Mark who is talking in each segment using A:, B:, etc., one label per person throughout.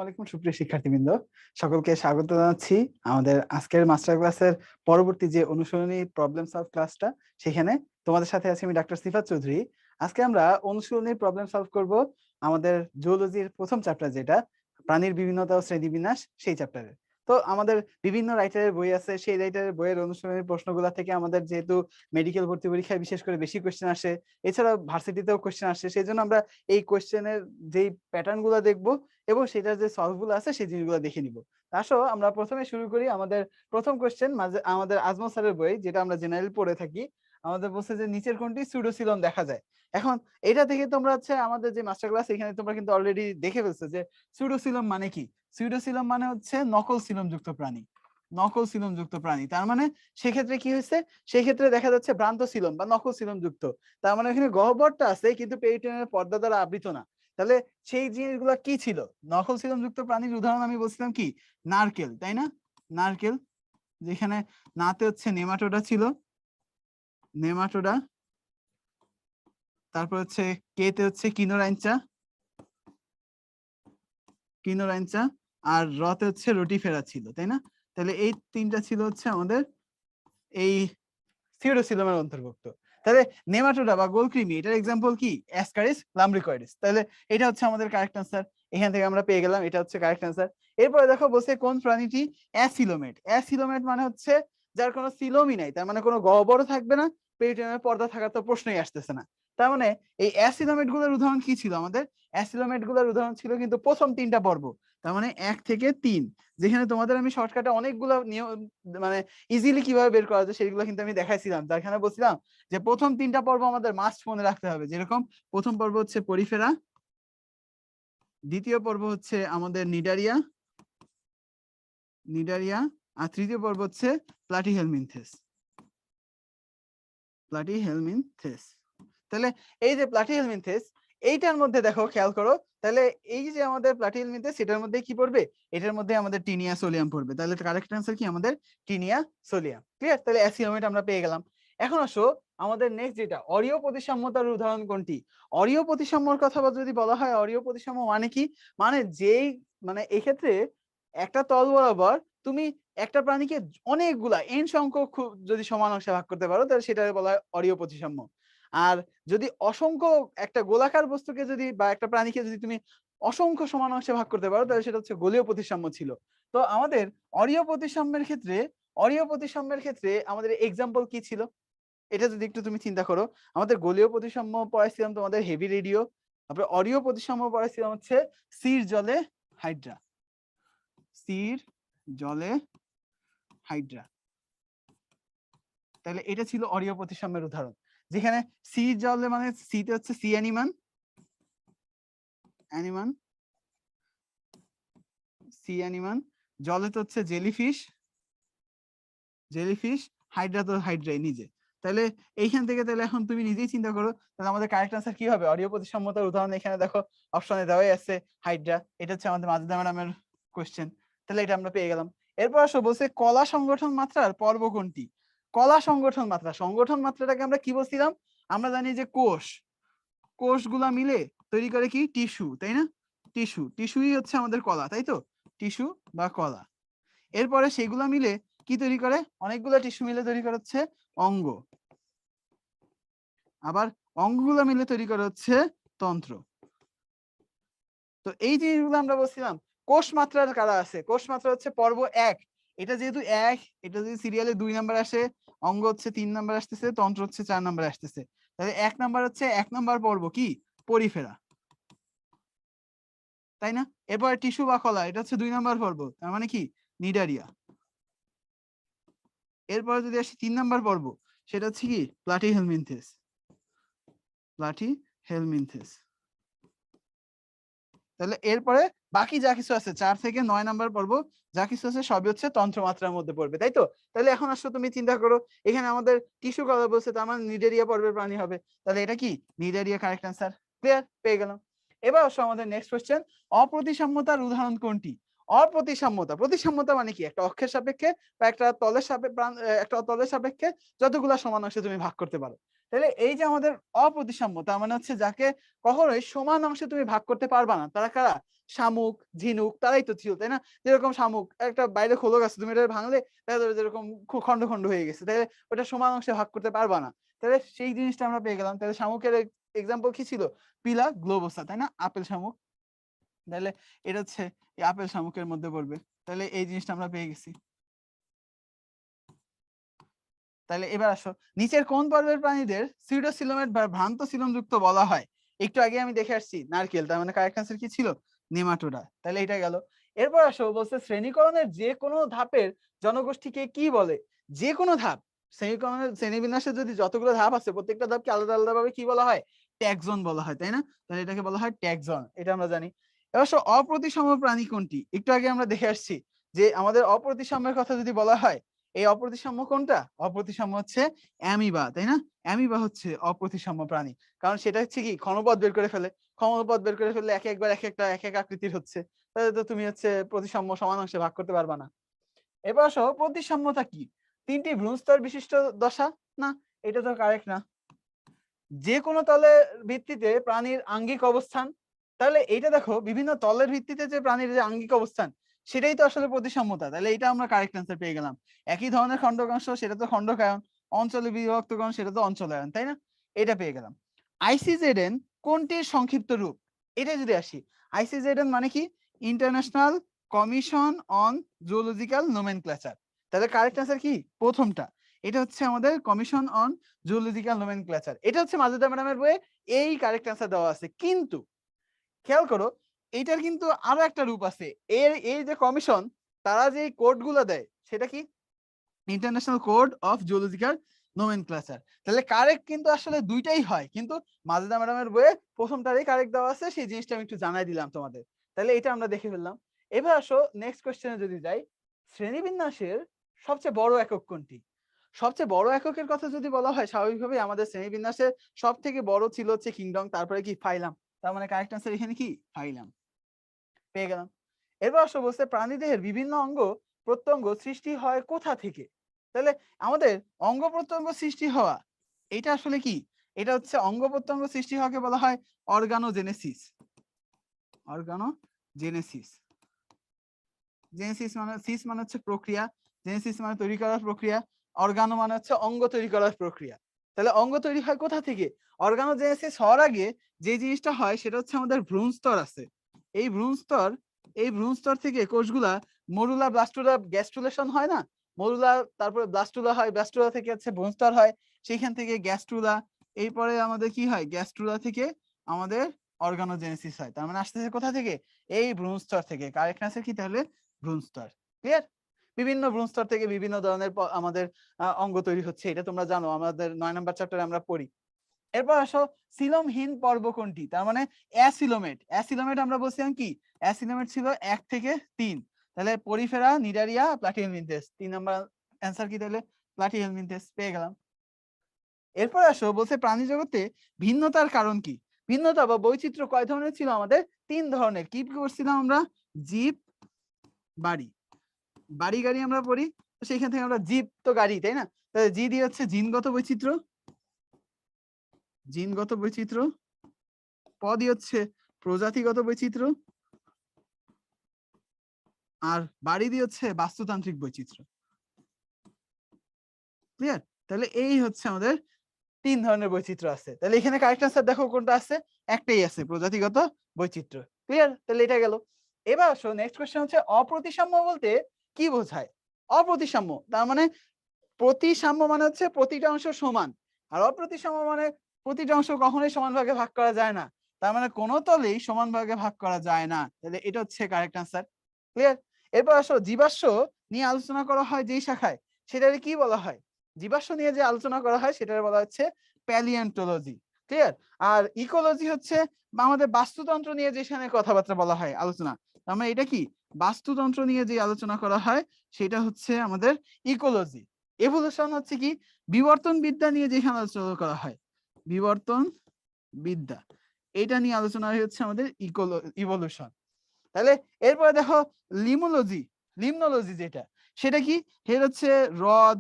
A: আলাইকুম সুপ্রিয় শিক্ষার্থীবৃন্দ, সকলকে স্বাগত জানাচ্ছি আমাদের আজকের মাস্টার ক্লাসের পরবর্তী যে অনুশীলনী প্রবলেম সলভ ক্লাসটা। সেখানে তোমাদের সাথে আছি আমি ডাক্তার সিফাত চৌধুরী। আজকে আমরা অনুশীলনী প্রবলেম সলভ করব আমাদের জুওলজির প্রথম চ্যাপ্টার, যেটা প্রাণীর বিভিন্নতা ও শ্রেণীবিন্যাস, সেই চ্যাপ্টারে। তো আমাদের বিভিন্ন রাইটারের বই আছে, সেই রাইটারের বইয়ের অনুশীলনী প্রশ্নগুলো থেকে আমাদের যেহেতু মেডিকেল ভর্তি পরীক্ষায় বিশেষ করে বেশি কোয়েশ্চেন আসে, এছাড়া ভার্সিটিতেও কোয়েশ্চেন আসে, সেই জন্য আমরা এই কোয়েশ্চেনের যেই প্যাটার্ন গুলো দেখবো এবং সেটার যে সলভ গুলো আছে সেই জিনিসগুলো দেখে নিব। আসো আমরা প্রথমে শুরু করি। আমাদের প্রথম কোয়েশ্চেন আমাদের আজমল স্যারের বই, যেটা আমরা জেনারেল পড়ে থাকি। আমাদের বলছে যে নিচের কোনটি সুডোসিলন দেখা যায়। এখন এটা থেকে তোমরা হচ্ছে আমাদের যে মাস্টার ক্লাস, এখানে তোমরা কিন্তু অলরেডি দেখে ফেলছো যে সুডোসিলম মানে কি। সুডোসিলম মানে হচ্ছে নকল সিলম যুক্ত প্রাণী। নকল সিলম যুক্ত প্রাণী, তার মানে সেক্ষেত্রে কি হয়েছে, সেক্ষেত্রে দেখা যাচ্ছে ভ্রান্ত সিলম বা নকল সিলম যুক্ত। তার মানে এখানে গহ্বরটা আছে কিন্তু পেরিটোনিয়াল পর্দা দ্বারা আবৃত না। তাহলে সেই জিনিসগুলো কি ছিল? নকল সিলম যুক্ত প্রাণীর উদাহরণ আমি বলছিলাম কি, নারকেল, তাই না? নারকেল, যেখানে নাতে হচ্ছে নেমাটোডা ছিল, নেমাটোডা। তারপর হচ্ছে কেতে হচ্ছে কিনোরাইনচা, কিনোরাইনচা। আর রতে হচ্ছে রোটিফেরা ছিল, তাই না? তাহলে এই তিনটা ছিল হচ্ছে আমাদের এই সিউডোসিলমের অন্তর্ভুক্ত। তাহলে নেমাটোডা বা গোলকৃমি, এটার এক্সাম্পল কি? অ্যাসকারিস লাম্ব্রিকয়েডিস। তাহলে এটা হচ্ছে আমাদের কারেক্ট আনসার। এখান থেকে আমরা পেয়ে গেলাম এটা হচ্ছে কারেক্ট আনসার। এরপরে দেখো বলছে কোন প্রাণীটি অ্যাসিলোমেট। অ্যাসিলোমেট মানে হচ্ছে যার কোনো সিলোমই নাই, তার মানে কোনো গহ্বরও থাকবে না, পেরিটোনিয়াল পর্দা থাকার তো প্রশ্নই আসতেছে না। তার মানে এই অ্যাসিলোমেট গুলোর উদাহরণ কি ছিল আমাদের? অ্যাসিলোমেট গুলোর উদাহরণ ছিল কিন্তু প্রথম তিনটা পর্ব, তার মানে 1 থেকে 3, যেখানে তোমাদের আমি শর্টকাটে অনেকগুলো নিয়ম মানে ইজিলি কিভাবে বের করা যায় সেগুলো কিন্তু আমি দেখাইছিলাম। যেখানে বলছিলাম যে প্রথম তিনটা পর্ব আমাদের মাস্ট মনে রাখতে হবে, যেরকম প্রথম পর্ব হচ্ছে পরিফেরা, দ্বিতীয় পর্ব হচ্ছে আমাদের নিডারিয়া, নিডারিয়া, আর তৃতীয় পর্ব হচ্ছে প্লাটিহেলমিনথেস, প্লাটিহেলমিনথেস। তাহলে এই যে প্লাটিহেলমিনথেস, এইটার মধ্যে দেখো খেয়াল করো, তাহলে এই যে আমাদের প্লাটিহেলমিনথেস, এটার মধ্যে কি পড়বে? এটার মধ্যে আমাদের টিনিয়া সোলিয়াম পড়বে। তাহলে কারেক্ট অ্যান্সার কি আমাদের? Tinea solium. ক্লিয়ার? তাহলে অ্যাসিলোমেট আমরা পেয়ে গেলাম। এখন আসো আমাদের নেক্সট যেটা, অরীয় প্রতিসাম্যতার উদাহরণ কোনটি? অরীয় প্রতিসাম্যর কথা যদি বলা হয়, অরীয় প্রতিসাম্য মানে কি? মানে যেই মানে এক্ষেত্রে একটা তল বরাবর তুমি একটা প্রাণীকে অনেকগুলা এন সংখ্যক যদি সমান অংশে ভাগ করতে পারো, তাহলে সেটা বলা হয় অরীয় প্রতিসাম্য। আর যদি অসংখ্য একটা গোলাকার বস্তুকে যদি বা একটা প্রাণীকে যদি তুমি অসংখ্য সমান অংশে ভাগ করতে পারো, তাহলে সেটা হচ্ছে গোলীয় প্রতিসাম্য ছিল। তো আমাদের অরীয় প্রতিসাম্যের ক্ষেত্রে, অরীয় প্রতিসাম্যের ক্ষেত্রে আমাদের এক্সাম্পল কি ছিল? এটা যদি একটু তুমি চিন্তা করো, আমাদের গোলীয় প্রতিসাম্য পড়াইছিলাম তোমাদের হেভি রেডিও, তারপরে অরীয় প্রতিসাম্য পড়াইছিলাম হচ্ছে স্থির জলে হাইড্রা, স্থির জলে হাইড্রা। তাহলে এটা ছিল অরীয় প্রতিসাম্যের উদাহরণ, যেখানে সি জলে মানে সিতে হচ্ছে সি অ্যানিমান, অ্যানিমান, সি অ্যানিমান, জলে তো হচ্ছে জেলিফিশ, জেলিফিশ, হাইড্রা তো হাইড্রাই নিজে। তাহলে এইখান থেকে তাহলে এখন তুমি নিজেই চিন্তা করো, তাহলে আমাদের কারেক্ট আনসার কি হবে? অরীয় প্রতিসাম্যতার উদাহরণ এখানে দেখো অপশনে দেওয়াই আছে হাইড্রা। এটা হচ্ছে আমাদের মাজেদা ম্যাডামের কোশ্চেন। তাহলে এটা আমরা পেয়ে গেলাম। এরপর আসো বলছে কলা সংগঠন মাত্রার পর্ব কোনটি? কলা সংগঠন মাত্রা, সংগঠন মাত্রাটাকে আমরা কি বলছিলাম? আমরা জানি যে কোষ, কোষগুলা মিলে তৈরি করে কি? টিস্যু, তাই না? টিস্যু, টিস্যুই হচ্ছে আমাদের কলা, তাই তো? টিস্যু বা কলা। এরপরে সেগুলা মিলে কি তৈরি করে? অনেকগুলো টিস্যু মিলে তৈরি করে হচ্ছে অঙ্গ। আবার অঙ্গগুলো মিলে তৈরি করে হচ্ছে তন্ত্র। তো এই জিনিসগুলো আমরা বলছিলাম কোষ মাত্রার কারা আছে? কোষ মাত্রা হচ্ছে পর্ব 1। এটা যেহেতু 1, এটা যদি সিরিয়ালে 2 নাম্বার আসে, অঙ্গ হচ্ছে 3 নাম্বার আসতেছে, তন্ত্র হচ্ছে 4 নাম্বার আসতেছে। তাহলে 1 নাম্বার হচ্ছে 1 নাম্বার পর্ব কি? পরিফেরা, তাই না? এরপরে টিস্যু বা কলা, এটা হচ্ছে 2 নাম্বার পর্ব, তার মানে কি? নিডারিয়া। এরপরে যদি আসি 3 নাম্বার পর্ব, সেটা হচ্ছে কি? Platyhelminthes, Platyhelminthes. তাহলে এরপরে বাকি যা কিছু আছে 4 থেকে 9 নাম্বার পর্ব, যা কিছু আছে সবই হচ্ছে তন্ত্রমাত্রার মধ্যে পড়বে, তাই তো? তাহলে এখন আসলে তুমি চিন্তা করো, এখানে আমাদের টিস্যু কথা বলছে, তার মানে নিডারিয়া পর্বের প্রাণী হবে। তাহলে এটা কি? Cnidaria correct answer. ক্লিয়ার? পেয়ে গেলাম। এবার আসো আমাদের নেক্সট কোশ্চেন, অপ্রতিসাম্যতার উদাহরণ কোনটি? অপ্রতিসাম্যতা, প্রতিসাম্যতা মানে কি? একটা অক্ষের সাপেক্ষে বা একটা তলের সাপেক্ষে, একটা তলের সাপেক্ষে যতগুলা সমান অংশে তুমি ভাগ করতে পারো। তাহলে এই যে আমাদের অপ্রতিসাম্য, তার মানে হচ্ছে যাকে কখনোই সমান অংশে তুমি ভাগ করতে পারবা না, তারা কারা? শামুক, ঝিনুক তারাই তো ছিল, তাই না? যেরকম শামুক একটা বাইরে খোলক আছে, তুমি এটা ভাঙলে দেখা যাবে যেরকম খন্ড খন্ড হয়ে গেছে, তাহলে ওটা সমান অংশে ভাগ করতে পারবা না। তাহলে সেই জিনিসটা আমরা পেয়ে গেলাম। তাহলে শামুকের এক্সাম্পল কি ছিল? পিলা গ্লোবোসা, তাই না? আপেল শামুক। তাহলে এটা হচ্ছে এই আপেল শামুকের মধ্যে পড়বে। তাহলে এই জিনিসটা আমরা পেয়ে গেছি। তাহলে এবার আসো, নিচের কোন পর্বের প্রাণীদের সিউডোসিলোমেট বা ভ্রান্ত সিলোম যুক্ত বলা হয়? একটু আগে আমি দেখে আসছি নারকেল, তার মানে কারেক্ট আনসার কি ছিল? নেমাটোডা। তাহলে এটা গেল। এরপর আসো, বলছে শ্রেণীকরণের যে কোনো ধাপের জনগোষ্ঠীকে কি বলে? যে কোনো ধাপ, শ্রেণীকরণের শ্রেণীবিন্যাসের যদি যতগুলো ধাপ আছে প্রত্যেকটা ধাপকে আলাদা আলাদা ভাবে কি বলা হয়? ট্যাক্সন বলা হয়, তাই না? তাহলে এটাকে বলা হয় ট্যাক্সন, এটা আমরা জানি। এবার আসো, অপ্রতিসম প্রাণী কোনটি? একটু আগে আমরা দেখে আসছি যে আমাদের অপ্রতিসাম্যের কথা যদি বলা হয়, এই অপ্রতিসাম্য কোনটা? অপ্রতিসাম্য হচ্ছে অ্যামিবা, তাই না? অ্যামিবা হচ্ছে অপ্রতিসাম্য প্রাণী, কারণ সেটা হচ্ছে কি ক্ষণপথ বের করে ফেলে। ক্ষণপথ বের করে ফেললে একবার এক এক আকৃতির হচ্ছে, তাহলে তো তুমি হচ্ছে প্রতিসাম্য সমান অংশে ভাগ করতে পারবা না। এবার আসো, প্রতিসাম্যতা কি? তিনটি ভ্রূণস্তর বিশিষ্ট দশা? না, এটা তো কারেক্ট না। যে কোনো তলের ভিত্তিতে প্রাণীর আঙ্গিক অবস্থান, তাহলে এইটা দেখো বিভিন্ন তলের ভিত্তিতে যে প্রাণীর যে আঙ্গিক অবস্থান সেটাই তো আসলে প্রতিসাম্যতা, তাহলে এটা আমরা কারেক্ট আনসার পেয়ে গেলাম। একই ধরনের খণ্ডকাংশ সেটা তো খণ্ডকায়ন, অঞ্চলে বিভক্তকরণ সেটা তো অঞ্চলায়ন, তাই না? এটা পেয়ে গেলাম। আইসিজেডএন কোনটির সংক্ষিপ্ত রূপ? এটা যদি আসি, আইসিজেডএন মানে কি? International commission on zoological nomenclature. তাহলে কারেক্ট আনসার কি? প্রথমটা, এটা হচ্ছে আমাদের কমিশন অন জুওলজিক্যাল নোমেনক্লেচার। এটা হচ্ছে মাজেদা ম্যাডামের বইয়ে এই কারেক্ট আনসার দেওয়া আছে। কিন্তু খেয়াল করো, এইটার কিন্তু আরো একটা রূপ আছে। এই যে কমিশন, তারা যে কোড গুলো দেয় সেটা কি? International code of zoological nomenclature. তাহলে কারেক্ট কিন্তু আসলে দুইটাই হয়, কিন্তু মাজেদা ম্যাডামের বইয়ে প্রথমটারই কারেক্ট দেওয়া আছে, সেই জিনিসটা আমি একটু জানাই দিলাম তোমাদের। তাহলে এটা আমরা দেখে ফেললাম। এবার আসো নেক্সট কোশ্চেনে যদি যাই, শ্রেণীবিন্যাসের সবচেয়ে বড় একক কোনটি? সবচেয়ে বড় এককের কথা যদি বলা হয়, স্বাভাবিকভাবেই আমাদের শ্রেণীবিন্যাসের সব থেকে বড় ছিল হচ্ছে কিংডম, তারপরে কি ফাইলাম। তার মানে কারেক্ট আনসার এখানে কি? ফাইলাম। পেয়ে গেলাম। এবার আসো, বলছে প্রাণীদেহের বিভিন্ন অঙ্গ প্রত্যঙ্গ সৃষ্টি হয় কোথা থেকে? তাহলে আমাদের অঙ্গ প্রত্যঙ্গ সৃষ্টি হওয়া, এটা আসলে কি? এটা হচ্ছে অঙ্গ প্রত্যঙ্গ সৃষ্টি হওয়াকে বলা হয় অর্গানোজেনেসিস। অর্গানোজেনেসিস, জেনেসিস মানে সিস মানে হচ্ছে প্রক্রিয়া, জেনেসিস মানে তৈরি করার প্রক্রিয়া, অর্গানো মানে হচ্ছে অঙ্গ তৈরি করার প্রক্রিয়া। তাহলে অঙ্গ তৈরি হয় কোথা থেকে? অর্গানোজেনেসিস হওয়ার আগে যে জিনিসটা হয় সেটা হচ্ছে আমাদের ভ্রূণস্তর আছে। এই ভ্রূণস্তর, এই ভ্রূণস্তর থেকে কোষগুলা মরুলা, ব্লাস্টুলা, গ্যাস্ট্রুলেশন হয় না? মরুলা, তারপরে ব্লাস্টুলা হয়, ব্লাস্টুলা থেকে হচ্ছে ভ্রূণস্তর হয়, সেখান থেকে গ্যাস্ট্রুলা, এরপরে আমাদের কি হয়? গ্যাস্ট্রুলা থেকে আমাদের অর্গানোজেনেসিস হয়। তার মানে আসতেছে কোথা থেকে? এই ভ্রূণস্তর থেকে। কারেক্ট আনসার কি তাহলে? ভ্রূণস্তর। ক্লিয়ার? বিভিন্ন ভ্রূণস্তর থেকে বিভিন্ন ধরনের আমাদের অঙ্গ তৈরি হচ্ছে, এটা তোমরা জানো, আমাদের 9 নাম্বার চ্যাপ্টারে আমরা পড়ি। এরপর আসো, সিলোমহীন পর্ব কোনটি? তার মানে অ্যাসিলোমেট। অ্যাসিলোমেট আমরা বলছিলাম কি? অ্যাসিলোমেট ছিল 1 থেকে 3। তাহলে Porifera, Cnidaria, Platyhelminthes. 3 number answer কি তাহলে? প্লাটিহেলমিনথেস। পেয়ে গেলাম। এরপর আসো, বলছে প্রাণী জগতে ভিন্নতার কারণ কি? ভিন্নতা বা বৈচিত্র্য কয় ধরনের ছিল আমাদের? 3 ধরনের। কি করছিলাম আমরা? জীব, বাড়ি। বাড়ি গাড়ি আমরা পড়ি, তো সেইখান থেকে আমরা জীব তো গাড়ি, তাই না? তাহলে জি দিয়ে হচ্ছে জিনগত বৈচিত্র্য, জিনগত বৈচিত্র্য। প দিয়ে হচ্ছে প্রজাতিগত বৈচিত্র্য, আর বাড়ি দিয়ে হচ্ছে বাস্তুতান্ত্রিক বৈচিত্র্য। ক্লিয়ার? তাহলে এই হচ্ছে আমাদের 3 ধরনের বৈচিত্র্য আছে। তাহলে এখানে কারেক্ট আনসার দেখো কোনটা আছে? একটাই আছে, প্রজাতিগত বৈচিত্র্য। ক্লিয়ার? তাহলে এটা গেল। এবার আসো নেক্সট কোশ্চেন হচ্ছে অপ্রতিসাম্য বলতে কি বোঝায়? অপ্রতিসাম্য তার মানে, প্রতিসাম্য মানে হচ্ছে প্রতিটা অংশ সমান, আর অপ্রতিসাম্য মানে প্রতিটা অংশ কখনোই সমান ভাগে ভাগ করা যায় না। তার মানে কোনো তলেই সমান ভাগে ভাগ করা যায় না। তাহলে এটা হচ্ছে কারেক্ট আনসার। ক্লিয়ার? এরপর আসো, জীবাশ্ম নিয়ে আলোচনা করা হয় যেই শাখায়, সেটারে কি বলা হয়? জীবাশ্ম নিয়ে যে আলোচনা করা হয় সেটারে বলা হচ্ছে প্যালিওন্টোলজি। ক্লিয়ার? আর ইকোলজি হচ্ছে আমাদের বাস্তুতন্ত্র নিয়ে যেখানে কথাবার্তা বলা হয়, আলোচনা। তার মানে এটা কি? বাস্তুতন্ত্র নিয়ে যে আলোচনা করা হয় সেটা হচ্ছে আমাদের ইকোলজি। এভলিউশন হচ্ছে কি? বিবর্তন বিদ্যা নিয়ে যেখানে আলোচনা করা হয়, বিবর্তন বিদ্যা, এটা নিয়ে আলোচনা হচ্ছে আমাদের ইভলিউশন। তাহলে এরপরে দেখো লিমোলজি, লিমনোলজি যেটা, সেটা কি? সেটা হচ্ছে হ্রদ,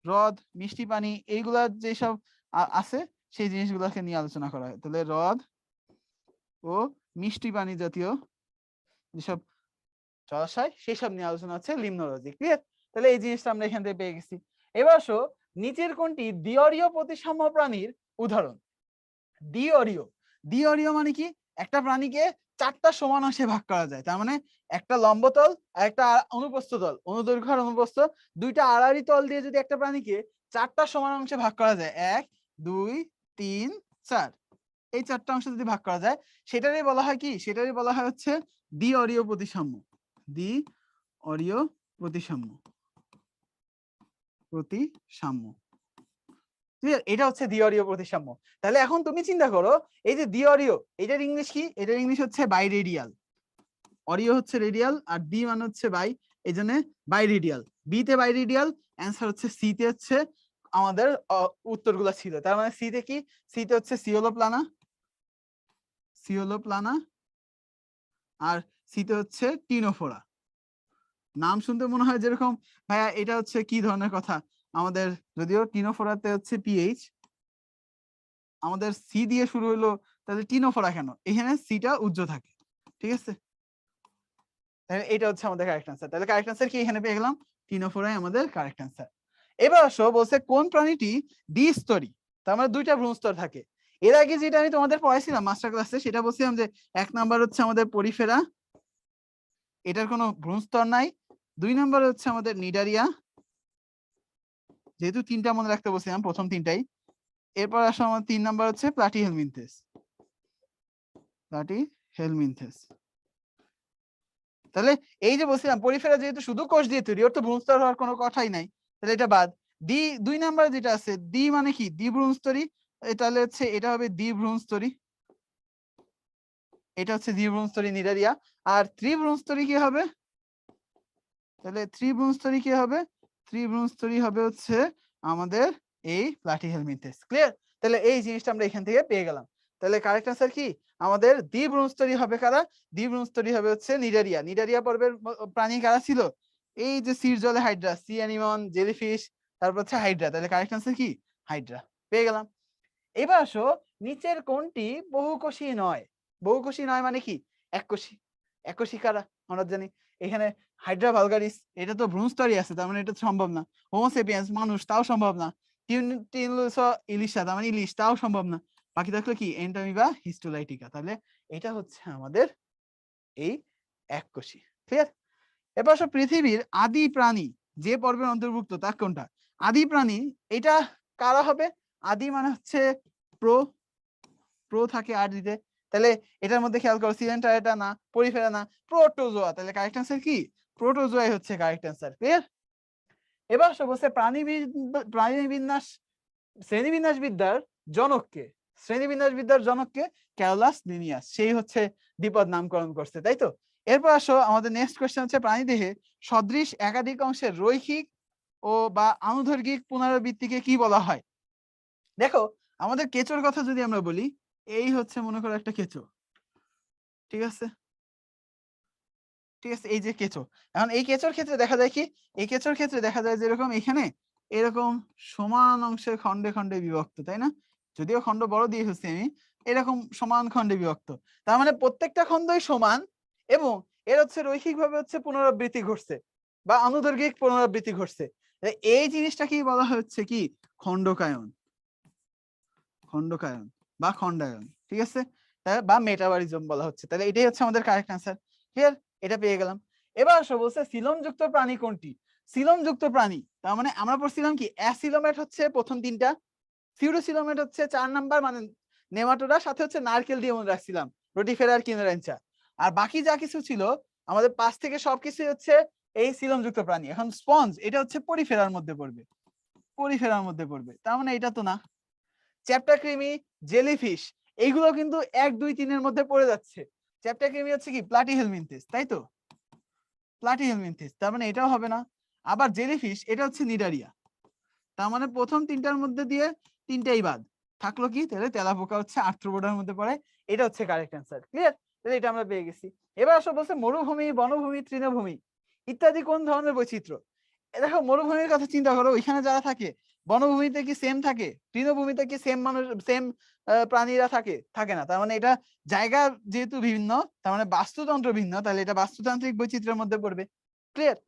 A: হ্রদ, মিষ্টি পানি, এইগুলা যেসব আছে সেই জিনিসগুলোকে নিয়ে আলোচনা করা হয়। তাহলে হ্রদ ও মিষ্টি পানি জাতীয় যেসব জলাশয় সেসব নিয়ে আলোচনা হচ্ছে লিম্নোলজি। ক্লিয়ার? তাহলে এই জিনিসটা আমরা এখান থেকে পেয়ে গেছি। এবার আসো নিচের কোনটি দ্বিঅরীয় প্রতিসাম্য প্রাণীর উদাহরণ? দ্বিঅরীয়, দ্বিঅরীয় মানে কি? একটা প্রাণীকে 4টা সমান অংশে ভাগ করা যায়। তার মানে একটা লম্ব তল আর একটা অনুপ্রস্থ তল, অনুদৈর্ঘ্য আর অনুপ্রস্থ দুইটা আড়াআড়ি তল দিয়ে যদি একটা প্রাণীকে 4টা সমান অংশে ভাগ করা যায়, 1 2 3 4, এই 4টা অংশে যদি ভাগ করা যায় সেটারই বলা হয় কি? সেটারই বলা হয় হচ্ছে দ্বিঅরীয় প্রতিসাম্য। দ্বিঅরীয় প্রতিসাম্য, প্রতিসাম্য। ক্লিয়ার? এটা হচ্ছে দ্বিঅরীয় প্রতিসাম্য। তাহলে এখন তুমি চিন্তা করো, এই যে দ্বিঅরীয়, এটার ইংলিশ কি? এটার ইংলিশ হচ্ছে বাইরেডিয়াল। অরীয় হচ্ছে রেডিয়াল আর দ্বি মানে হচ্ছে বাই, এইজন্য বাইরেডিয়াল। বি তে বাইরেডিয়াল, অ্যান্সার হচ্ছে সি তে হচ্ছে আমাদের উত্তরগুলো ছিল। তার মানে সি তে কি? সি তে হচ্ছে সিওলোপ্লানা, সিওলোপ্লানা, আর সি তে হচ্ছে টিনোফোরা। নাম শুনতে মনে হয় যেরকম ভাইয়া এটা হচ্ছে কি ধরনের কথা, আমাদের যদিও টিনোফোরাতে হচ্ছে পিএইচ, আমাদের সি দিয়ে শুরু হলো, তাহলে টিনোফোরা কেন? এখানে সিটা উজ্জ্ব থাকে। ঠিক আছে, তাহলে এটা হচ্ছে আমাদের কারেক্ট আনসার। তাহলে কারেক্ট আনসার কি এখানে পেয়ে গেলাম? টিনোফোরাই আমাদের কারেক্ট আনসার। এবার আসো বলছে কোন প্রাণীটি দ্বিস্তরী, তার মানে দুইটা ভ্রূণস্তর থাকে। এর আগে যেটা আমি তোমাদের পড়াইছিলাম মাস্টার ক্লাসে, সেটা বলছিলাম যে 1 নাম্বার হচ্ছে আমাদের পরিফেরা, এটার কোনো ভ্রূণস্তর নাই। 2 নাম্বার হচ্ছে আমাদের নিডারিয়া, যেহেতু 3টা মনে রাখতে বলছিলাম, প্রথম 3টাই। এরপর আসো আমার 3 নাম্বার হচ্ছে প্লাটিহেলমিনথেস, প্লাটিহেলমিনথেস। তাহলে এই যে বলছিলাম পরিফেরা যেহেতু শুধু কোষ দিয়ে তৈরি, ওর তো ভ্রূণস্তর হওয়ার কোনো কথাই নাই, তাহলে এটা বাদ। ডি 2 নাম্বার যেটা আছে, ডি মানে কি? দ্বিভ্রূণস্তরী। তাহলে হচ্ছে এটা হবে দ্বিভ্রূণস্তরী, এটা হচ্ছে দ্বিভ্রূণস্তরী নিডারিয়া। আর ত্রিভ্রূণস্তরী কি হবে? তাহলে ত্রিভ্রূণস্তরী কি হবে? ত্রিভ্রূণস্তরী হবে হচ্ছে আমাদের এই প্লাটিহেলমিনথেস। ক্লিয়ার? তাহলে এই জিনিসটা আমরা এখান থেকে পেয়ে গেলাম। তাহলে কারেক্ট আনসার কি? আমাদের দ্বিভ্রূণস্তরী হবে কারা? দ্বিভ্রূণস্তরী হবে হচ্ছে নিডারিয়া। নিডারিয়া পর্বের প্রাণী কারা ছিল? এই যে সির জলে হাইড্রা, সি অ্যানিমন, জেলিফিশ, তারপর হচ্ছে হাইড্রা। তাহলে কারেক্ট আনসার কি? হাইড্রা। পেয়ে গেলাম। এবার আসো নিচের কোনটি বহুকোষী নয়? বহুকোষী নয় মানে কি? এককোষী। এককোষী কারা আমরা জানি, এখানে হাইড্রা ভালগারিস, এটা তো ভ্রূণস্তরই আছে, তার মানে এটা তো সম্ভব না। হোমো সেপিয়েন্স মানুষ, তাও সম্ভব না। টিনলুসা ইলিশা, তার মানে ইলিশ, তাও সম্ভব না। বাকি থাকলো কি? Entamoeba, histolytica. তাহলে এটা হচ্ছে আমাদের এই এককোষী। ক্লিয়ার? এবার আসো পৃথিবীর আদি প্রাণী যে পর্বের অন্তর্ভুক্ত তা কোনটা? আদি প্রাণী এটা কারা হবে? আদি মানে হচ্ছে প্রো, প্রো থাকে আদিতে। তাহলে এটার মধ্যে খেয়াল করো, সিলেন্টার এটা না, পরিফেরা না, প্রোটোজোয়া। তাহলে কারেক্ট আনসার কি? প্রোটোজোয়াই হচ্ছে কারেক্ট আনসার। ক্লিয়ার? এবার আসো বলছে প্রাণীবিন্যাস, শ্রেণীবিন্যাস বিদ্যার জনককে? শ্রেণীবিন্যাস বিদ্যার জনককে? ক্যারোলাস লিনিয়াস, সেই হচ্ছে দ্বিপদ নামকরণ করছে, তাই তো? এরপর আসো আমাদের নেক্সট কোশ্চেন হচ্ছে প্রাণীদেহে সদৃশ একাধিক অংশের রৈখিক ও বা আনুধর্গিক পুনরাবৃত্তিকে কি বলা হয়? দেখো আমাদের কেঁচোর কথা যদি আমরা বলি, এই হচ্ছে মনে করো একটা কেঁচো। ঠিক আছে, ঠিক আছে, এই যে কেঁচো। এখন এই কেঁচোর ক্ষেত্রে দেখা যায় কি? এই কেঁচোর ক্ষেত্রে দেখা যায় যেরকম এখানে এরকম সমান অংশের খন্ডে খন্ডে বিভক্ত, তাই না? যদিও খন্ড বড় দিয়ে হচ্ছে আমি, এরকম সমান খন্ডে বিভক্ত। তার মানে প্রত্যেকটা খন্ডই সমান এবং এর হচ্ছে রৈখিকভাবে হচ্ছে পুনরাবৃত্তি ঘটছে বা আনুধর্গিক পুনরাবৃত্তি ঘটছে। এই জিনিসটা কি বলা হচ্ছে? কি? খণ্ডকায়ন, খণ্ডকায়ন বা খণ্ডায়ন। ঠিক আছে, বা মেটাবলিজম বলা হচ্ছে। তাহলে এটাই হচ্ছে আমাদের কারেক্ট আনসার। ক্লিয়ার? এটা পেয়ে গেলাম। এবার আসো বলছে সিলোমযুক্ত প্রাণী কোনটি? সিলোমযুক্ত প্রাণী তার মানে আমরা পড়ছিলাম কি? অ্যাসিলোমেট হচ্ছে প্রথম 3টা, সিউডোসিলোমেট হচ্ছে 4 নাম্বার, মানে নেমাটোডা, সাথে হচ্ছে নারকেল দিয়ে মনে রাখছিলাম, রোটিফেরা আর কিনোরেঞ্চা। আর বাকি যা কিছু ছিল আমাদের 5 থেকে সবকিছু হচ্ছে এই সিলোমযুক্ত প্রাণী। এখন স্পঞ্জ এটা হচ্ছে পরিফেরার মধ্যে পড়বে, পরিফেরার মধ্যে পড়বে, তার মানে এটা তো না। চ্যাপ্টা কৃমি, জেলিফিশ, এইগুলো কিন্তু 1 2 3 এর মধ্যে পড়ে যাচ্ছে। চ্যাপ্টা কৃমি হচ্ছে কি? প্লাটিহেলমিনথেস, তাই তো? প্লাটিহেলমিনথেস, তার মানে এটাও হবে না। আবার জেলিফিশ এটা হচ্ছে নিডারিয়া, তার মানে প্রথম 3টার মধ্যে দিয়ে 3টাই বাদ থাকলো কি? তাহলে তেলাপোকা হচ্ছে আর্থ্রোপোডার মধ্যে পড়ে। এটা হচ্ছে কারেক্ট অ্যান্সার। ক্লিয়ার? তাহলে এটা আমরা পেয়ে গেছি। এবার আসো বলছে মরুভূমি, বনভূমি, তৃণভূমি ইত্যাদি কোন ধরনের বৈচিত্র্য? দেখো মরুভূমির কথা চিন্তা করো, ওইখানে যারা থাকে বনভূমিতে কি সেম থাকে? তৃণভূমিতে কি সেম মানুষ সেম প্রাণীরা থাকে? থাকে না। তার মানে এটা জায়গা যেহেতু বিভিন্ন, তার মানে বাস্তুতন্ত্র ভিন্ন, তাহলে এটা বাস্তুতান্ত্রিক বৈচিত্র্যের মধ্যে পড়বে। ক্লিয়ার?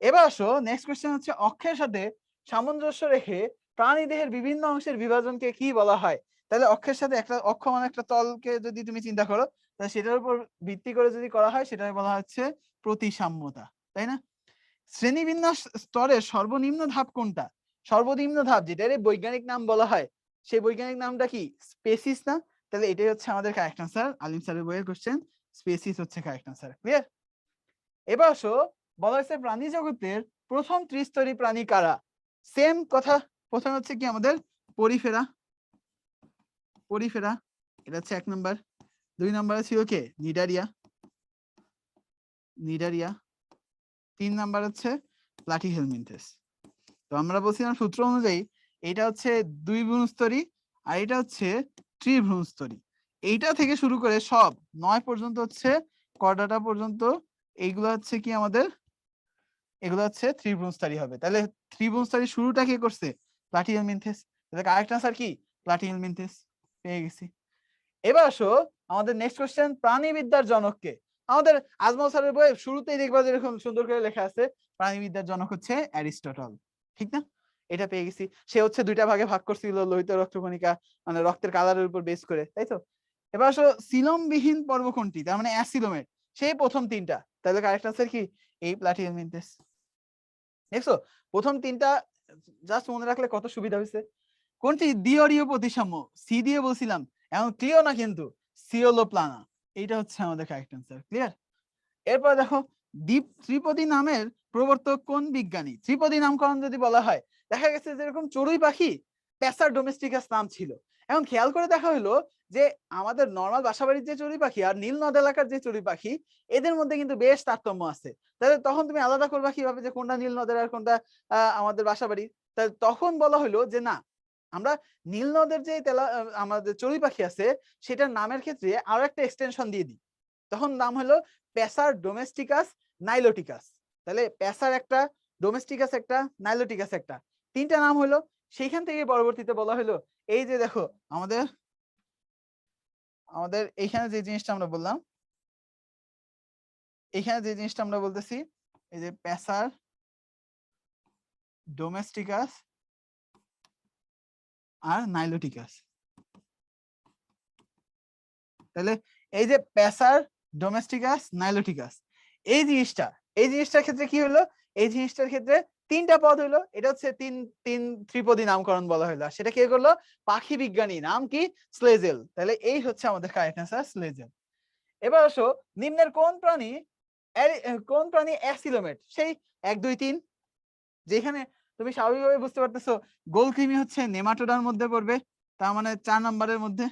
A: এবার আসো নেক্সট কোশ্চেন হচ্ছে অক্ষের সাথে সামঞ্জস্য রেখে প্রাণী দেহের বিভিন্ন অংশের বিভাজনকে কি বলা হয়? তাহলে অক্ষের সাথে একটা অক্ষ মানে একটা তলকে যদি তুমি চিন্তা করো, তাহলে সেটার উপর ভিত্তি করে যদি করা হয় সেটাকে বলা হচ্ছে প্রতিসাম্যতা, তাই না? শ্রেণীবিন্যাস স্তরের সর্বনিম্ন ধাপ কোনটা? সর্বনিম্ন ধাপ যেটার বৈজ্ঞানিক নাম বলা হয়, সেই বৈজ্ঞানিক নামটা কি? স্পেসিস না? তাহলে এটাই হচ্ছে আমাদের কারেক্ট আনসার। আলিম স্যারের বইয়ের কোশ্চেন, স্পেসিস হচ্ছে কারেক্ট আনসার। ক্লিয়ার? এবার আসো বলা হয়েছে প্রাণী জগতের প্রথম ত্রিস্তরী প্রাণী কারা? সেম কথা। প্রথমে হচ্ছে কি আমাদের পরিফেরা, পরিফেরা এটা হচ্ছে 1 নাম্বার। 2 নম্বরে ছিল কে? Cnidaria, cnidaria. 3 নাম্বার হচ্ছে প্লাটিহেলমিনথেস। তো আমরা বলছিলাম সূত্র অনুযায়ী এটা হচ্ছে 2 ভ্রূণস্তরী আর এটা হচ্ছে ত্রিভ্রূণস্তরী। এইটা থেকে শুরু করে সব 9 পর্যন্ত হচ্ছে কর্ডাটা পর্যন্ত এইগুলো হচ্ছে কি আমাদের, এগুলো হচ্ছে ত্রিভ্রূণস্তরী হবে। তাহলে ত্রিভ্রূণস্তরী শুরুটা কে করছে? প্লাটিহেলমিনথেস। তাহলে কারেক্ট আনসার কি? প্লাটিহেলমিনথেস। পেয়ে গেছি। এবার আসো আমাদের নেক্সট কোশ্চেন, প্রাণীবিদ্যার জনক কে? আমাদের আজমল স্যারের বইয়ে শুরুতেই দেখবা যেরকম সুন্দর করে লেখা আছে প্রাণীবিদ্যার জনক হচ্ছে অ্যারিস্টটল, ঠিক না? এটা পেয়ে গেছি। সে হচ্ছে 2টা ভাগে ভাগ করছিল, লোহিত রক্তকণিকা মানে রক্তের কালারের উপর বেস করে, তাই তো? এবার আসো সিলমবিহীন পর্ব কোনটি? তার মানে অ্যাসিলোমেট, সেই প্রথম 3টা। তাহলে কারেক্ট আনসার কি? এই প্লাটিহেলমিনথেস। দেখছো প্রথম 3টা জাস্ট মনে রাখলে কত সুবিধা হয়েছে। কোনটি দ্বিঅরীয় প্রতিসাম্য? সি দিয়ে বলছিলাম, এখন ক্লিও না কিন্তু সিওলোপ্লানা, এইটা হচ্ছে আমাদের কারেক্ট আনসার। ক্লিয়ার? এরপর দেখো ত্রিপদী নামের প্রবর্তক কোন বিজ্ঞানী? ত্রিপদী নামকরণ যদি বলা হয়, দেখা গেছে যেরকম চড়ুই পাখি প্যাসার ডোমেস্টিকাস নাম ছিল। এখন খেয়াল করে দেখা হলো যে আমাদের নর্মাল বাসাবাড়ির যে চড়ুই পাখি আর নীল নদ এলাকার যে চড়ুই পাখি, এদের মধ্যে কিন্তু বেশ তারতম্য আছে। তাহলে তখন তুমি আলাদা করবা কিভাবে যে কোনটা নীল নদের আর কোনটা আমাদের বাসাবাড়ি? তাহলে তখন বলা হলো যে না, আমরা নীল নদের যে আমাদের চড়ুই পাখি আছে সেটার নামের ক্ষেত্রে আরো একটা এক্সটেনশন দিয়ে দিই। তখন নাম হলো প্যাসার ডোমেস্টিকাস নাইলোটিকাস। তাহলে প্যাসার একটা, ডোমেস্টিকাস একটা, নাইলোটিকাস একটা, 3টা নাম হলো। সেইখান থেকে পরবর্তীতে বলা হলো এই যে দেখো আমাদের আমাদের এইখানে যে জিনিসটা আমরা বললাম, এইখানে যে জিনিসটা আমরা বলতেছি এই যে প্যাসার ডোমেস্টিকাস আর নাইলোটিকাস। তাহলে এই যে প্যাসার ডোমেস্টিকাস নাইলোটিকাস এই জিনিসটা, এই জিনিসটার ক্ষেত্রে কি হলো? এই জিনিসটার ক্ষেত্রে 3টা পদ হলো। এটা হচ্ছে তিন তিন ত্রিপদী নামকরণ বলা হলো। সেটা কে করলো? পাখি বিজ্ঞানী, নাম কি? স্লেজেল। তাহলে এই হচ্ছে আমাদের কারেক্ট আনসার, স্লেজেল। এবার আসো নিম্নের কোন প্রাণী কোন প্রাণী অ্যাসিলোমেট? সেই 1 2 3 যেখানে তুমি স্বাভাবিকভাবে বুঝতে পারতেছো গোলকৃমি হচ্ছে নেমাটোডার মধ্যে পড়বে, তার মানে 4 নম্বরের মধ্যে।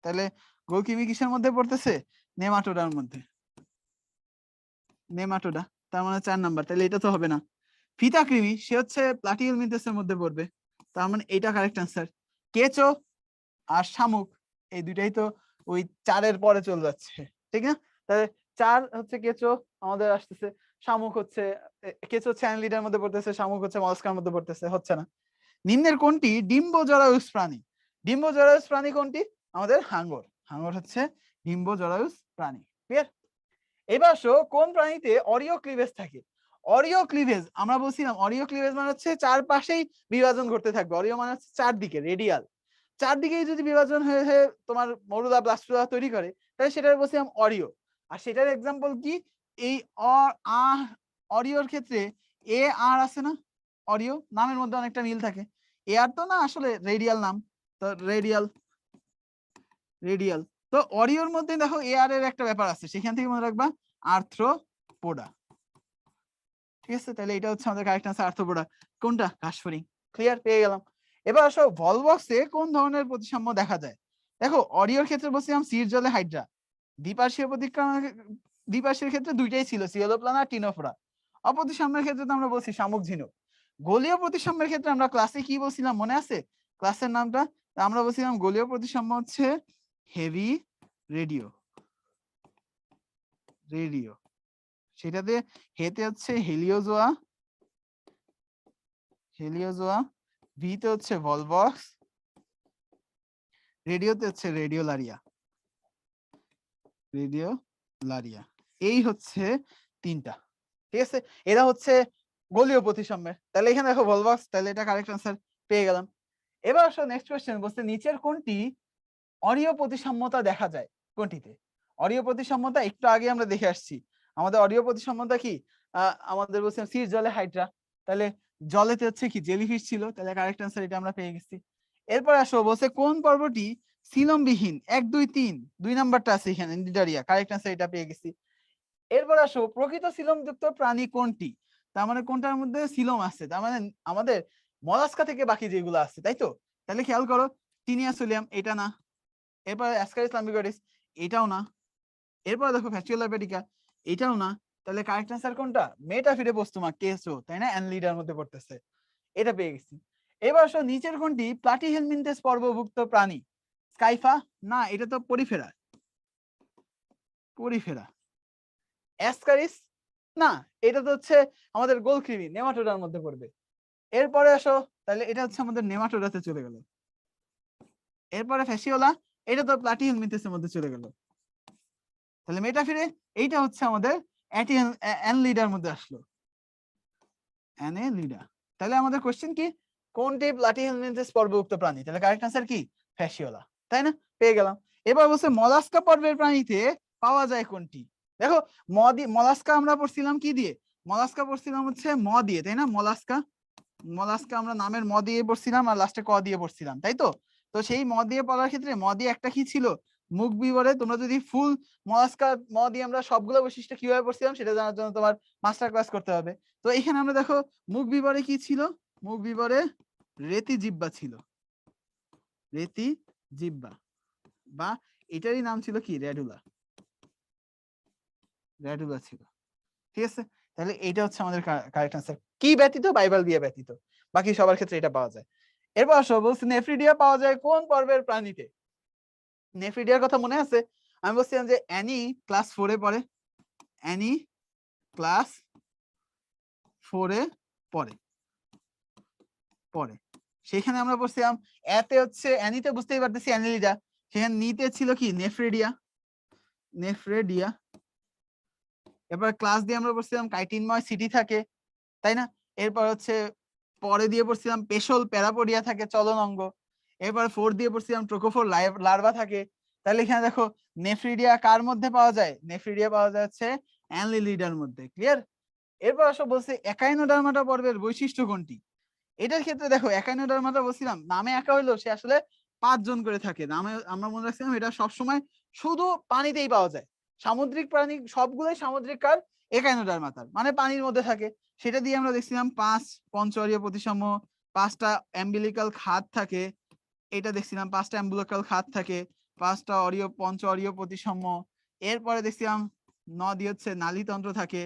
A: তাহলে গোলকৃমি কিসের মধ্যে পড়তেছে? নেমাটোডার মধ্যে। নেমাটোডা, তার মানে 4 নাম্বার। তাহলে এটা তো হবে না। ফিতাকৃমি সে হচ্ছে প্লাটিহেলমিনথেসের মধ্যে পড়বে, তার মানে এটা কারেক্ট আনসার। কেঁচো আর শামুক এই দুইটাই তো ওই 4 পরে চলে যাচ্ছে, ঠিক না? তাহলে 4 হচ্ছে কেঁচো আমাদের আসতেছে, শামুক হচ্ছে কেঁচো হচ্ছে অ্যানালিডার মধ্যে পড়তেছে, শামুক হচ্ছে মলস্কার মধ্যে পড়তেছে, হচ্ছে না। নিম্নের কোনটি ডিম্ব জরায়ুস প্রাণী? ডিম্ব জরায়ুস প্রাণী কোনটি? আমাদের হাঙ্গর। হাঙ্গর হচ্ছে ডিম্ব জরায়ুস প্রাণী। ক্লিয়ার? এবার আসো কোন প্রাণীতে অরিও ক্লিভেজ থাকে? অরিও ক্লিভেজ আমরা বলছিলাম, অরিও ক্লিভেজ মানে হচ্ছে চারপাশেই বিভাজন ঘটতে থাকবে। অরিও মানে হচ্ছে চারদিকে, রেডিয়াল। চারদিকেই যদি বিভাজন হয়ে হয়ে তোমার মরুদা ব্লাস্টুলা তৈরি করে, তাহলে সেটা বলছিলাম অরিও। আর সেটার এক্সাম্পল কি? এই অরিওর ক্ষেত্রে এ আর আছে না? অরিও নামের মধ্যে অনেকটা মিল থাকে। এ আর তো না, আসলে রেডিয়াল নাম, তো রেডিয়াল, রেডিয়াল। তো অরিওর মধ্যে দেখো এ আর এর একটা ব্যাপার আছে, সেখান থেকে মনে রাখবা আর্থ্রোপোডা। ঠিক আছে? তাহলে এটা হচ্ছে আমাদের কারেক্ট আনসার, আর্থ্রোপোডা। কোনটা? ঘাসফড়িং। ক্লিয়ার? পেয়ে গেলাম। এবার আসো ভলবক্সে কোন ধরনের প্রতিসাম্য দেখা যায়? দেখো অরিওর ক্ষেত্রে বলছিলাম সির জলে হাইড্রা। দ্বিপার্শ্বীয় প্রতিক্রমণ, দ্বিপার্শ্বীর ক্ষেত্রে দুইটাই ছিল, সিওলোপ্লানা আর টিনোফোরা। অপ্রতিসাম্যের ক্ষেত্রে তো আমরা বলছি শামুক ঝিনুক। গোলীয় প্রতিসাম্যের ক্ষেত্রে আমরা ক্লাসে কি বলছিলাম মনে আছে? ক্লাসের নামটা আমরা বলছিলাম গোলীয় প্রতিসাম্য হচ্ছে হেভি রেডিও, রেডিও। সেটাতে হেতে হচ্ছে হেলিওজোয়া, হেলিওজোয়া, ভিতে হচ্ছে ভলভক্স, রেডিওতে হচ্ছে রেডিওলারিয়া। রেডিওলারিয়া এই হচ্ছে তিনটা, ঠিক আছে। এরা হচ্ছে গোলীয় প্রতিসাম্যের। তাহলে এখানে দেখো ভলভক্স, তাহলে এটা কারেক্ট আনসার পেয়ে গেলাম। এবার আসো নেক্সট কোশ্চেন, বলছে নিচের কোনটি অরীয় প্রতিসাম্যতা দেখা যায় কোনটিতে? অরীয় প্রতিসাম্যতা একটু আগে আমরা দেখে আসছি। আমাদের অরীয় প্রতিসাম্যতা কি, আমাদের বলছিলাম স্থির জলে হাইড্রা, তাহলে জলেতে হচ্ছে কি জেলিফিশ ছিল, তাহলে কারেক্ট আনসার এটা আমরা পেয়ে গেছি। এরপর আসো বলছে কোন পর্বটি সিলমবিহীন, 1 2 3 2 নাম্বারটা আছে এখানে নিডারিয়া, কারেক্ট আনসার এটা পেয়ে গেছি। এরপর আসো প্রকৃত সিলমযুক্ত প্রাণী কোনটি, তার মানে কোনটার মধ্যে সিলম আছে, তার মানে আমাদের মলাস্কা থেকে বাকি যেগুলো আছে, তাই তো। তাহলে খেয়াল করো টিনিয়া সোলিয়াম এটা না, এরপর অ্যাসকারিস লাম্বিকটিস এটাও না, এরপর দেখো ফ্যাসিওলা পেডিকা এটাও না, তাহলে কারেক্ট আনসার কোনটা? মেটাফিরে পোস্তুমা কেসো, তাই না, অ্যানলিডার মধ্যে পড়তেছে, এটা পেয়ে গেছি। এবার আসো নিচের কোনটি প্লাটিহেলমিনথেস পর্বভুক্ত প্রাণী? স্কাইফা না, এটা তো পরিফেরা, পরিফেরা। অ্যাসকারিস না, এটা তো হচ্ছে আমাদের গোলকৃমি, নেমাটোডার মধ্যে পড়বে। এরপরে আসো, তাহলে এটা হচ্ছে আমাদের নেমাটোডাতে চলে গেল। এরপরে ফ্যাসিওলা, এটা তো প্লাটিহেলমিনথেসের মধ্যে চলে গেল। তাহলে মেটাফিরে এইটা হচ্ছে আমাদের অ্যানলিডার মধ্যে আসলো, অ্যানেলিডা। তাহলে আমাদের কোশ্চেন কি, কোনটি প্লাটিহেলমিনথেস পর্বভুক্ত প্রাণী? তাহলে কারেক্ট আনসার কি? ফ্যাসিওলা, তাই না, পেয়ে গেলাম। এবার বলছে মলাস্কা পর্বের প্রাণীতে পাওয়া যায় কোনটি? দেখো মলাস্কা আমরা পড়ছিলাম কি দিয়ে? মলাস্কা পড়ছিলাম হচ্ছে ম দিয়ে, তাই না, মলাস্কা। মলাস্কা আমরা নামের ম দিয়ে পড়ছিলাম আর লাস্টে ক দিয়ে পড়ছিলাম, তাই তো। তো সেই ম দিয়ে পড়ার ক্ষেত্রে ম দিয়ে একটা কি ছিল, মুখ বিবরে। তোমরা যদি ফুল মলাস্কা ম দিয়ে আমরা সবগুলো বৈশিষ্ট্য কিভাবে পড়ছিলাম সেটা জানার জন্য তোমার মাস্টার ক্লাস করতে হবে। তো এখানে আমরা দেখো মুখ বিবরে কি ছিল, মুখ বিবরে রেতি জিহ্বা ছিল, রেতি জিহ্বা, বা এটারই নাম ছিল কি রেডুলা, রেডুলা ছিল, ঠিক আছে। তাহলে এটা হচ্ছে আমাদের কারেক্ট আনসার, কি ব্যতীত, বাইবেল দিয়ে ব্যতীত, বাকি সবার ক্ষেত্রে এটা পাওয়া যায়। এরপর আসো বলছি নেফ্রিডিয়া পাওয়া যায় কোন পর্বের প্রাণীতে? নেফ্রিডিয়ার কথা মনে আছে? আমি বলছিলাম যে অ্যানি ক্লাস 4-এ পড়ে, অ্যানি ক্লাস 4-এ পড়ে, পড়ে। সেখানে আমরা বলছিলাম এতে হচ্ছে অ্যানিতে বুঝতেই পারতেছি অ্যানিলিডা, সেখানে নিতে ছিল কি নেফ্রেডিয়া, নেফ্রেডিয়া। এবার ক্লাস দিয়ে আমরা বলছিলাম কাইটিনময় সিটি থাকে, তাই না। এরপর হচ্ছে পরে দিয়ে পড়ছিলাম পেশল প্যারাপোডিয়া থাকে চলন অঙ্গ। এরপর 4 দিয়ে পড়ছিলাম ট্রোকোফোর লার্ভা থাকে। তাহলে এখানে দেখো নেফ্রিডিয়া কার মধ্যে পাওয়া যায়? নেফ্রিডিয়া পাওয়া যাচ্ছে অ্যানলিলিডার মধ্যে, ক্লিয়ার। এরপর আসো বলছে একাইনোডার্মাটা পর্বের বৈশিষ্ট্য কোনটি? এটার ক্ষেত্রে দেখো একাইনোডার্মাটা বলছিলাম নামে একা হইলেও সে আসলে 5 জন করে থাকে, নামে আমরা মনে রাখছিলাম এটা সবসময় শুধু পানিতেই পাওয়া যায়। সামুদ্রিক প্রাণী সবগুলোই সামুদ্রিক কার একাইনোডার্মাতার, মানে পানির মধ্যে থাকে। সেটা দিয়ে আমরা দেখছিলাম 5 পঞ্চঅরীয় প্রতিসাম্য, 5টা অ্যাম্বিলিকাল খাত থাকে। এটা দেখছিলাম 5টা অ্যাম্বিলিকাল খাত থাকে, 5টা অরীয় পঞ্চঅরীয় প্রতিসাম্য। এরপরে দেখছিলাম দিয়ে হচ্ছে নালীতন্ত্র থাকে,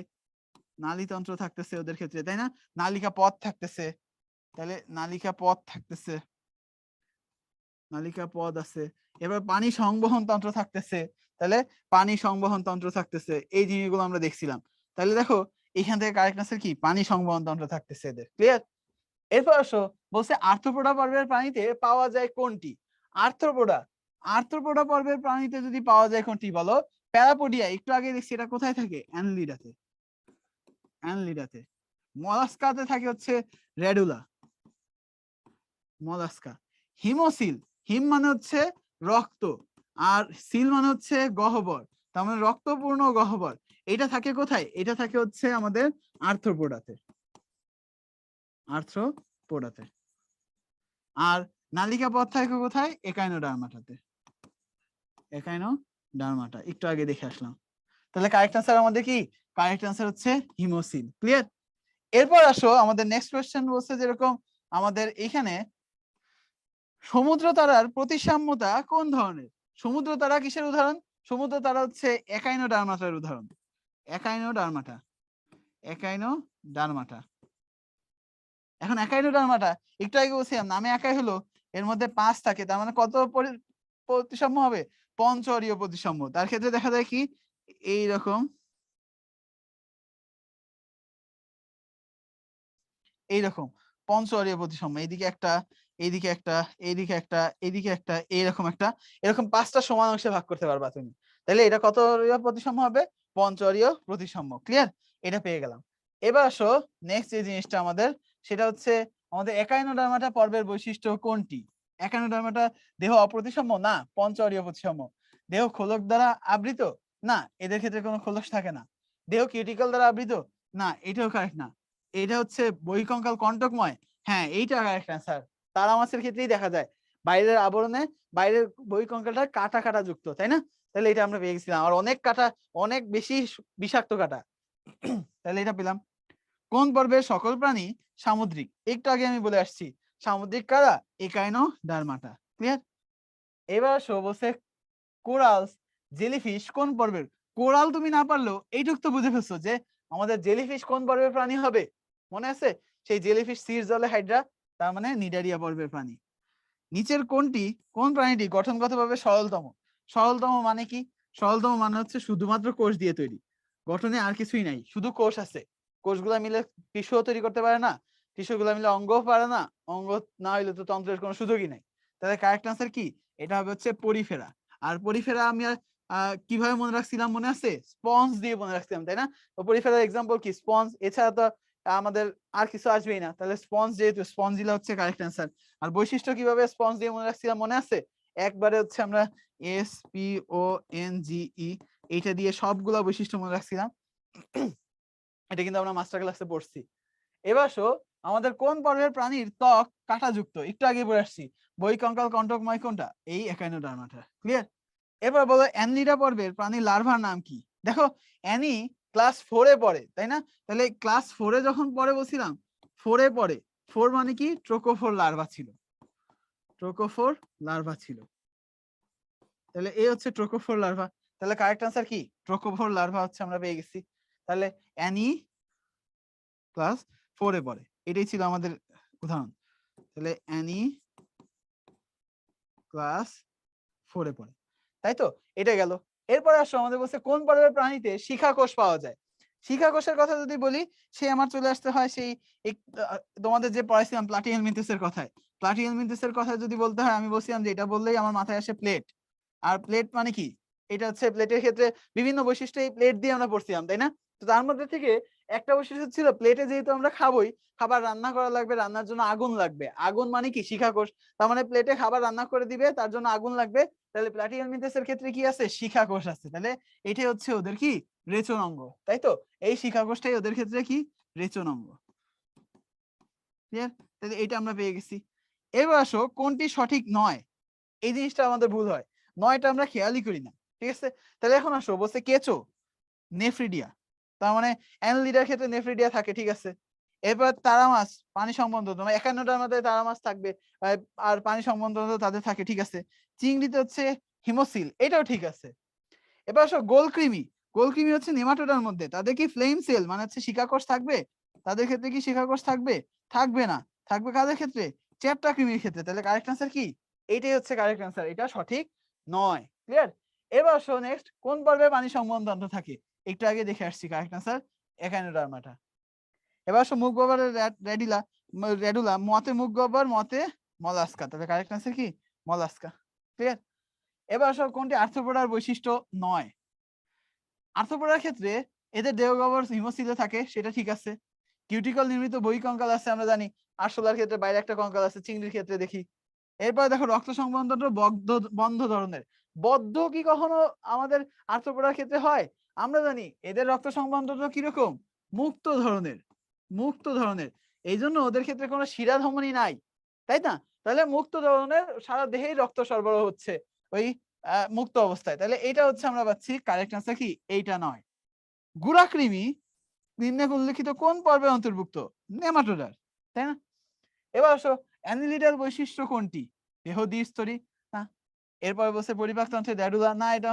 A: নালীতন্ত্র থাকতেছে ওদের ক্ষেত্রে, তাই না, নালিকা পথ থাকতেছে, তাহলে নালিকা পথ থাকতেছে, নালিকা পথ আছে। এবার পানি সংবহন তন্ত্র থাকতেছে, তাহলে পানি সংবহন তন্ত্র থাকতেছে, এই জিনিসগুলো আমরা দেখছিলাম। তাহলে দেখো এখান থেকে কারেক্ট আনসার কি, পানি সংবহন তন্ত্র থাকতেছে এদের, ক্লিয়ার। এরপর আসো বলছে আর্থ্রোপোডা পর্বের প্রাণীতে পাওয়া যায় কোনটি? আর্থ্রোপোডা, আর্থ্রোপোডা পর্বের প্রাণীতে যদি পাওয়া যায় কোনটি বলো? প্যারাপোডিয়া, একটু আগে দেখছি এটা কোথায় থাকে, অ্যানলিডাতে, অ্যানলিডাতে। মলাস্কাতে থাকে হচ্ছে রেডুলা, মলাস্কা। হিমোসিল, হিম মানে হচ্ছে রক্ত, আর সিল মানে হচ্ছে গহ্বর, তার মানে রক্তপূর্ণ গহ্বর। এটা থাকে কোথায়? এটা থাকে হচ্ছে আমাদের আর্থ্রোপোডাতে, আর্থ্রোপোডাতে। আর নালিকা পথ থাকে কোথায়? একাইনোডার্মাটাতে, একাইনোডার্মাটা, একটু আগে দেখে আসলাম। তাহলে কারেক্ট আনসার আমাদের কি? কারেক্ট আনসার হচ্ছে হিমোসিল, ক্লিয়ার। এরপর আসো আমাদের নেক্সট কোশ্চেন বলছে যেরকম আমাদের এখানে সমুদ্র তারার প্রতিসাম্যতা কোন ধরনের? সমুদ্র তারা কিসের উদাহরণ? সমুদ্র তারা হচ্ছে একাইনোডার্মাটার উদাহরণ, একাইনোডার্মাটা, একাইনোডার্মাটা। এখন একাইনোডার্মাটা একটু আগে বলছিলাম নামে একাই হলো, এর মধ্যে 5 থাকে, তার মানে কত প্রতিসাম্য হবে? পঞ্চঅরীয় প্রতিসাম্য। তার ক্ষেত্রে দেখা যায় কি এইরকম, এইরকম পঞ্চঅরীয় প্রতিসাম্য, এইদিকে একটা, এইদিকে একটা, এইদিকে একটা, এইদিকে একটা, এরকম 5টা সমান অংশে ভাগ করতে পারবা তুমি। তাহলে এটা কত অরীয় প্রতিসাম্য হবে? পঞ্চঅরীয় প্রতিসাম্য। ক্লিয়ার? এটা পেয়ে গেলাম। এবার আসো নেক্সট যে জিনিসটা আমাদের, সেটা হচ্ছে আমাদের একাইনোডার্মাটা পর্বের বৈশিষ্ট্য কোনটি? একাইনোডার্মাটা দেহ অপ্রতিসাম্য? না, পঞ্চঅরীয় প্রতিসাম্য। দেহ খোলক দ্বারা আবৃত? না, এদের ক্ষেত্রে কোনো খোলক থাকে না। দেহ কিউটিকল দ্বারা আবৃত? না, এটাও কারেক্ট না। এটা হচ্ছে বহিঃকঙ্কাল কণ্টকময়? হ্যাঁ, এইটা কারেক্ট অ্যান্সার। তারা মাছের ক্ষেত্রেই দেখা যায় বাইরের আবরণে বাইরের বহিঃকঙ্কালটা কাটা কাটা যুক্ত, তাই না? তাহলে এটা আমরা পেয়ে গেছিলাম। আর অনেক কাটা, অনেক বেশি বিষাক্ত কাটা। তাহলে এটা পেলাম। কোন পর্বের সকল প্রাণী সামুদ্রিক? একটু আগে আমি বলে আসছি, সামুদ্রিক কারা? একাইনোডার্মাটা। ক্লিয়ার? এবার আসো বলছে কোরালস, জেলিফিশ কোন পর্বের? কোরাল তুমি না পারলেও এইটুক তো বুঝে ফেলছো যে আমাদের জেলিফিশ কোন পর্বের প্রাণী হবে। মনে আছে? সেই জেলিফিশ সির জলে হাইড্রা, তার মানে নিডারিয়া পর্বের প্রাণী। নিচের কোন প্রাণীটি গঠনগতভাবে সরলতম? সরলতম মানে কি? সরলতম মানে হচ্ছে শুধুমাত্র কোষ দিয়ে তৈরি, গঠনে আর কিছুই নাই, শুধু কোষ আছে। কোষগুলা মিলে টিস্যুও তৈরি করতে পারে না, টিস্যুগুলা মিলে অঙ্গও পারে না, অঙ্গ না হইলে তো তন্ত্রের কোনো সুযোগই নাই। তাহলে কারেক্ট আনসার কি? এটা হবে হচ্ছে পরিফেরা। আর পরিফেরা আমি কিভাবে মনে রাখছিলাম মনে আছে? স্পঞ্জ দিয়ে মনে রাখছিলাম, তাই না? তো পরিফেরার এক্সাম্পল কি? স্পঞ্জ। এছাড়া তো আমাদের আর কিছু আসবেই না, তাহলে স্পঞ্জ, যেহেতু স্পঞ্জিলা হচ্ছে কারেক্ট আনসার। আর বৈশিষ্ট্য কিভাবে স্পঞ্জ দিয়ে মনে রাখছিলাম মনে আছে? একবারে হচ্ছে আমরা SPONGE এইটা দিয়ে সবগুলা বৈশিষ্ট্য মনে রাখছিলাম। এটা কিন্তু আমরা মাস্টার ক্লাসে পড়ছি। এবার আসো আমাদের কোন পর্বের প্রাণীর ত্বক কাঁটাযুক্ত? একটু আগে বলে আসছি, বহিঃকঙ্কাল কণ্টকময় কোনটা? এই একাইনোডার্মাটা। ক্লিয়ার? এবার বলো অ্যানলিডা পর্বের প্রাণীর লার্ভার নাম কি? দেখো অ্যানি ক্লাস 4-এ পড়ে, তাই না? তাহলে ক্লাস 4-এ যখন পড়ে বলছিলাম, 4-এ পড়ে, 4 মানে কি? ট্রোকোফোর লার্ভা ছিল, ট্রোকোফোর লার্ভা ছিল। তাহলে এই হচ্ছে ট্রোকোফোর লার্ভা। তাহলে কারেক্ট আনসার কি? ট্রোকোফোর লার্ভা হচ্ছে আমরা পেয়ে গেছি। তাহলে অ্যানি ক্লাস 4-এ পড়ে, এটাই ছিল আমাদের উদাহরণ। তাহলে অ্যানি ক্লাস 4-এ পড়ে, তাই তো? এটা গেল। এরপরে আসো আমাদের বলছে কোন পর্বের প্রাণীতে শিখা কোষ পাওয়া যায়? শিখা কোষের কথা যদি বলি, সে আমার চলে আসতে হয় সেই তোমাদের যে পড়াইছিলাম প্লাটিহেলমিনথেসের কথায়। প্লাটিহেলমিনথেসের কথা যদি বলতে হয়, আমি বলছিলাম যে এটা বললেই আমার মাথায় আসে প্লেট। আর প্লেট মানে কি? এটা হচ্ছে প্লেটের ক্ষেত্রে বিভিন্ন বৈশিষ্ট্য এই প্লেট দিয়ে আমরা পড়ছিলাম, তাই না? তো তার মধ্যে থেকে একটা বৈশিষ্ট্য ছিল, প্লেটে যেহেতু আমরা খাবোই, খাবার রান্না করা লাগবে, রান্নার জন্য আগুন লাগবে। আগুন মানে কি? শিখা কোষ। তার মানে প্লেটে খাবার রান্না করে দিবে, তার জন্য আগুন লাগবে। তাহলে প্লাটিহেলমিনথেসের ক্ষেত্রে কি আছে? শিখা কোষ আছে। তাহলে এটাই হচ্ছে ওদের কি? রেচন অঙ্গ, তাই তো? এই শিখা কোষটাই ওদের ক্ষেত্রে কি? রেচন অঙ্গ। ক্লিয়ার? তাহলে এটা আমরা পেয়ে গেছি। এবার আসো কোনটি সঠিক নয়? এই জিনিসটা আমাদের ভুল হয়, নয়টা আমরা খেয়ালই করি না। ঠিক আছে? তাহলে এখন আসো বলছে কেঁচো, নেফ্রিডিয়া। তার মানে অ্যানলিডার ক্ষেত্রে নেফ্রিডিয়া থাকে, ঠিক আছে। এরপর তারা মাছ পানি সম্বন্ধ, তোমার 51টার মধ্যে তারা মাছ থাকবে, আর পানি সম্বন্ধ তাদের থাকে, ঠিক আছে। চিংড়িতে হচ্ছে হিমোসিল, এটাও ঠিক আছে। এবার আসো গোলকৃমি। গোলকৃমি হচ্ছে নেমাটোডার মধ্যে, তাদের কি ফ্লেম সেল মানে হচ্ছে শিকাকোষ থাকবে? তাদের ক্ষেত্রে কি শিকাকোষ থাকবে? থাকবে না। থাকবে কাদের ক্ষেত্রে? চ্যাপ্টা কৃমির ক্ষেত্রে। তাহলে কারেক্ট আনসার কি? এইটাই হচ্ছে কারেক্ট আনসার, এটা সঠিক নয়। ক্লিয়ার? এবার আসো নেক্সট, কোন পর্বে পানি সংবহনতন্ত্র থাকে? একটু আগে দেখে আসছি, কারেক্ট আনসার একাইনোডার্মাটা। এবার আসো মুখ গহ্বরের রেডুলা, মতে মুখ গহ্বর, মতে মলাস্কা। তবে কারেক্ট আনসার কি? মলাস্কা। ক্লিয়ার? এবার আসো কোনটি আর্থ্রোপোডার বৈশিষ্ট্য নয়? আর্থ্রোপোডার ক্ষেত্রে এদের দেহগহ্বর হিমোসিলে থাকে, সেটা ঠিক আছে। কিউটিকল নির্মিত বহিঃকঙ্কাল আছে আমরা জানি। আরশোলার ক্ষেত্রে বাইরে একটা কঙ্কাল আছে, চিংড়ির ক্ষেত্রে দেখি। এরপর দেখো রক্ত সংবহনতন্ত্র বন্ধ ধরনের। বদ্ধ কি কখনো আমাদের আর্থ্রোপোডার ক্ষেত্রে হয়? আমরা জানি এদের রক্ত সংবহনতন্ত্র কিরকম? মুক্ত ধরনের, মুক্ত ধরনের। এই জন্য ওদের ক্ষেত্রে কোনো শিরা ধমনী নাই, তাই না? তাহলে মুক্ত ধরনের, সারা দেহেই রক্ত সরবরাহ হচ্ছে ওই মুক্ত অবস্থায়। তাহলে এটা হচ্ছে আমরা পাচ্ছি কারেক্ট আনসার কি? এইটা নয়। গুড়াকৃমি নিম্নে উল্লেখিত কোন পর্বে অন্তর্ভুক্ত? নেমাটোডার, তাই না? এবার আসো অ্যানিলিডার বৈশিষ্ট্য কোনটি? দেহ দ্বিস্তরী না। এরপর বলছে পরিপাকতন্ত্রে ড্যাডুলা না, এটা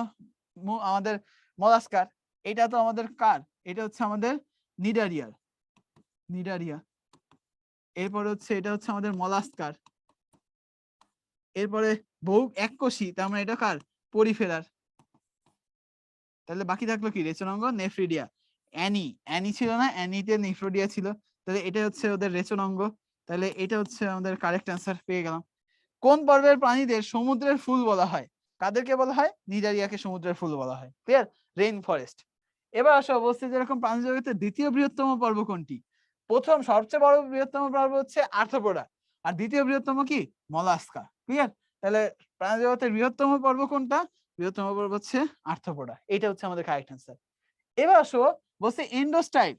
A: আমাদের মলাস্কার। এটা তো আমাদের কার? এটা হচ্ছে আমাদের নিডারিয়ার, নিডারিয়া। এরপর হচ্ছে এটা হচ্ছে আমাদের মলাস্কার। এরপরে বহু এককোষী, তার মানে এটা কার? পরিফেরার। তাহলে বাকি থাকলো কি? রেচন অঙ্গ, নেফ্রিডিয়া। অ্যানি ছিল না, অ্যানিতে নেফ্রোডিয়া ছিল। তাহলে এটা হচ্ছে ওদের রেচন অঙ্গ। তাহলে এটা হচ্ছে আমাদের কারেক্ট অ্যান্সার পেয়ে গেলাম। কোন পর্বের প্রাণীদের সমুদ্রের ফুল বলা হয়? কাদেরকে বলা হয়? নিডারিয়াকে সমুদ্রের ফুল বলা হয়। ক্লিয়ার? Rain forest. এবার আসো অবশ্যই যেরকম প্রাণী জগতের দ্বিতীয় বৃহত্তম পর্ব কোনটি? প্রথম সবচেয়ে বড় বৃহত্তম পর্ব হচ্ছে আর্থ্রোপোডা, আর দ্বিতীয় বৃহত্তম কি? মলাস্কা। ক্লিয়ার? তাহলে প্রাণী জগতের বৃহত্তম পর্ব কোনটা? বৃহত্তম পর্ব হচ্ছে আর্থ্রোপোডা। এটা হচ্ছে আমাদের কারেক্ট অ্যান্সার। এবার আসো বলছে এন্ডোস্টাইল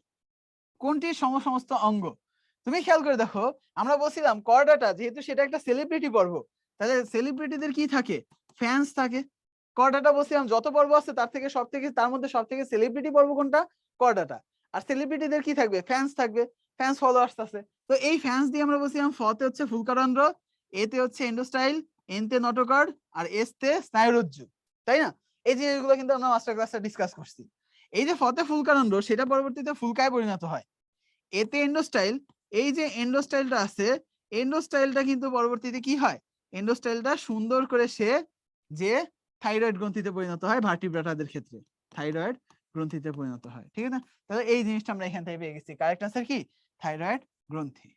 A: কোনটি সমস্ত অঙ্গ? তুমি খেয়াল করে দেখো, আমরা বলছিলাম করডাটা যেহেতু সেটা একটা সেলিব্রিটি পর্ব, তাহলে সেলিব্রিটিদের কি থাকে? ফ্যান্স থাকে। করডাটা বলছিলাম যত পর্ব আছে তার মধ্যে সব থেকে সেলিব্রিটি পর্ব কোনটা? করডাটা। আর সেলিব্রিটিদের কি থাকবে? ফ্যান্স থাকবে, ফ্যান্স ফলোয়ার্স আছে। তো এই ফ্যান্স দিয়ে আমরা বলছিলাম ফতে হচ্ছে ফুলকারন্ধ্র, এতে হচ্ছে এন্ডোস্টাইল, এনতে নটোকর্ড, আর এসতে স্নায়ুরজ্জু, তাই না? এই জিনিসগুলো কিন্তু আমরা মাস্টার ক্লাসে ডিসকাস করছি। এই যে ফতে ফুলকারন্ধ্র সেটা পরবর্তীতে ফুলকায় পরিণত হয়। এতে এন্ডোস্টাইল, এই যে এন্ডোস্টাইলটা আছে, এন্ডোস্টাইলটা কিন্তু পরবর্তীতে কি হয়? এন্ডোস্টাইলটা সুন্দর করে সে যে থাইরয়েড গ্রন্থিতে পরিণত হয় ভার্টিব্রাটাদের ক্ষেত্রে, থাইরয়েড গ্রন্থিতে পরিণত হয়। ঠিক আছে? তাহলে এই জিনিসটা আমরা এখান থেকে পেয়ে গেছি। কারেক্ট আনসার কি? থাইরয়েড গ্রন্থি।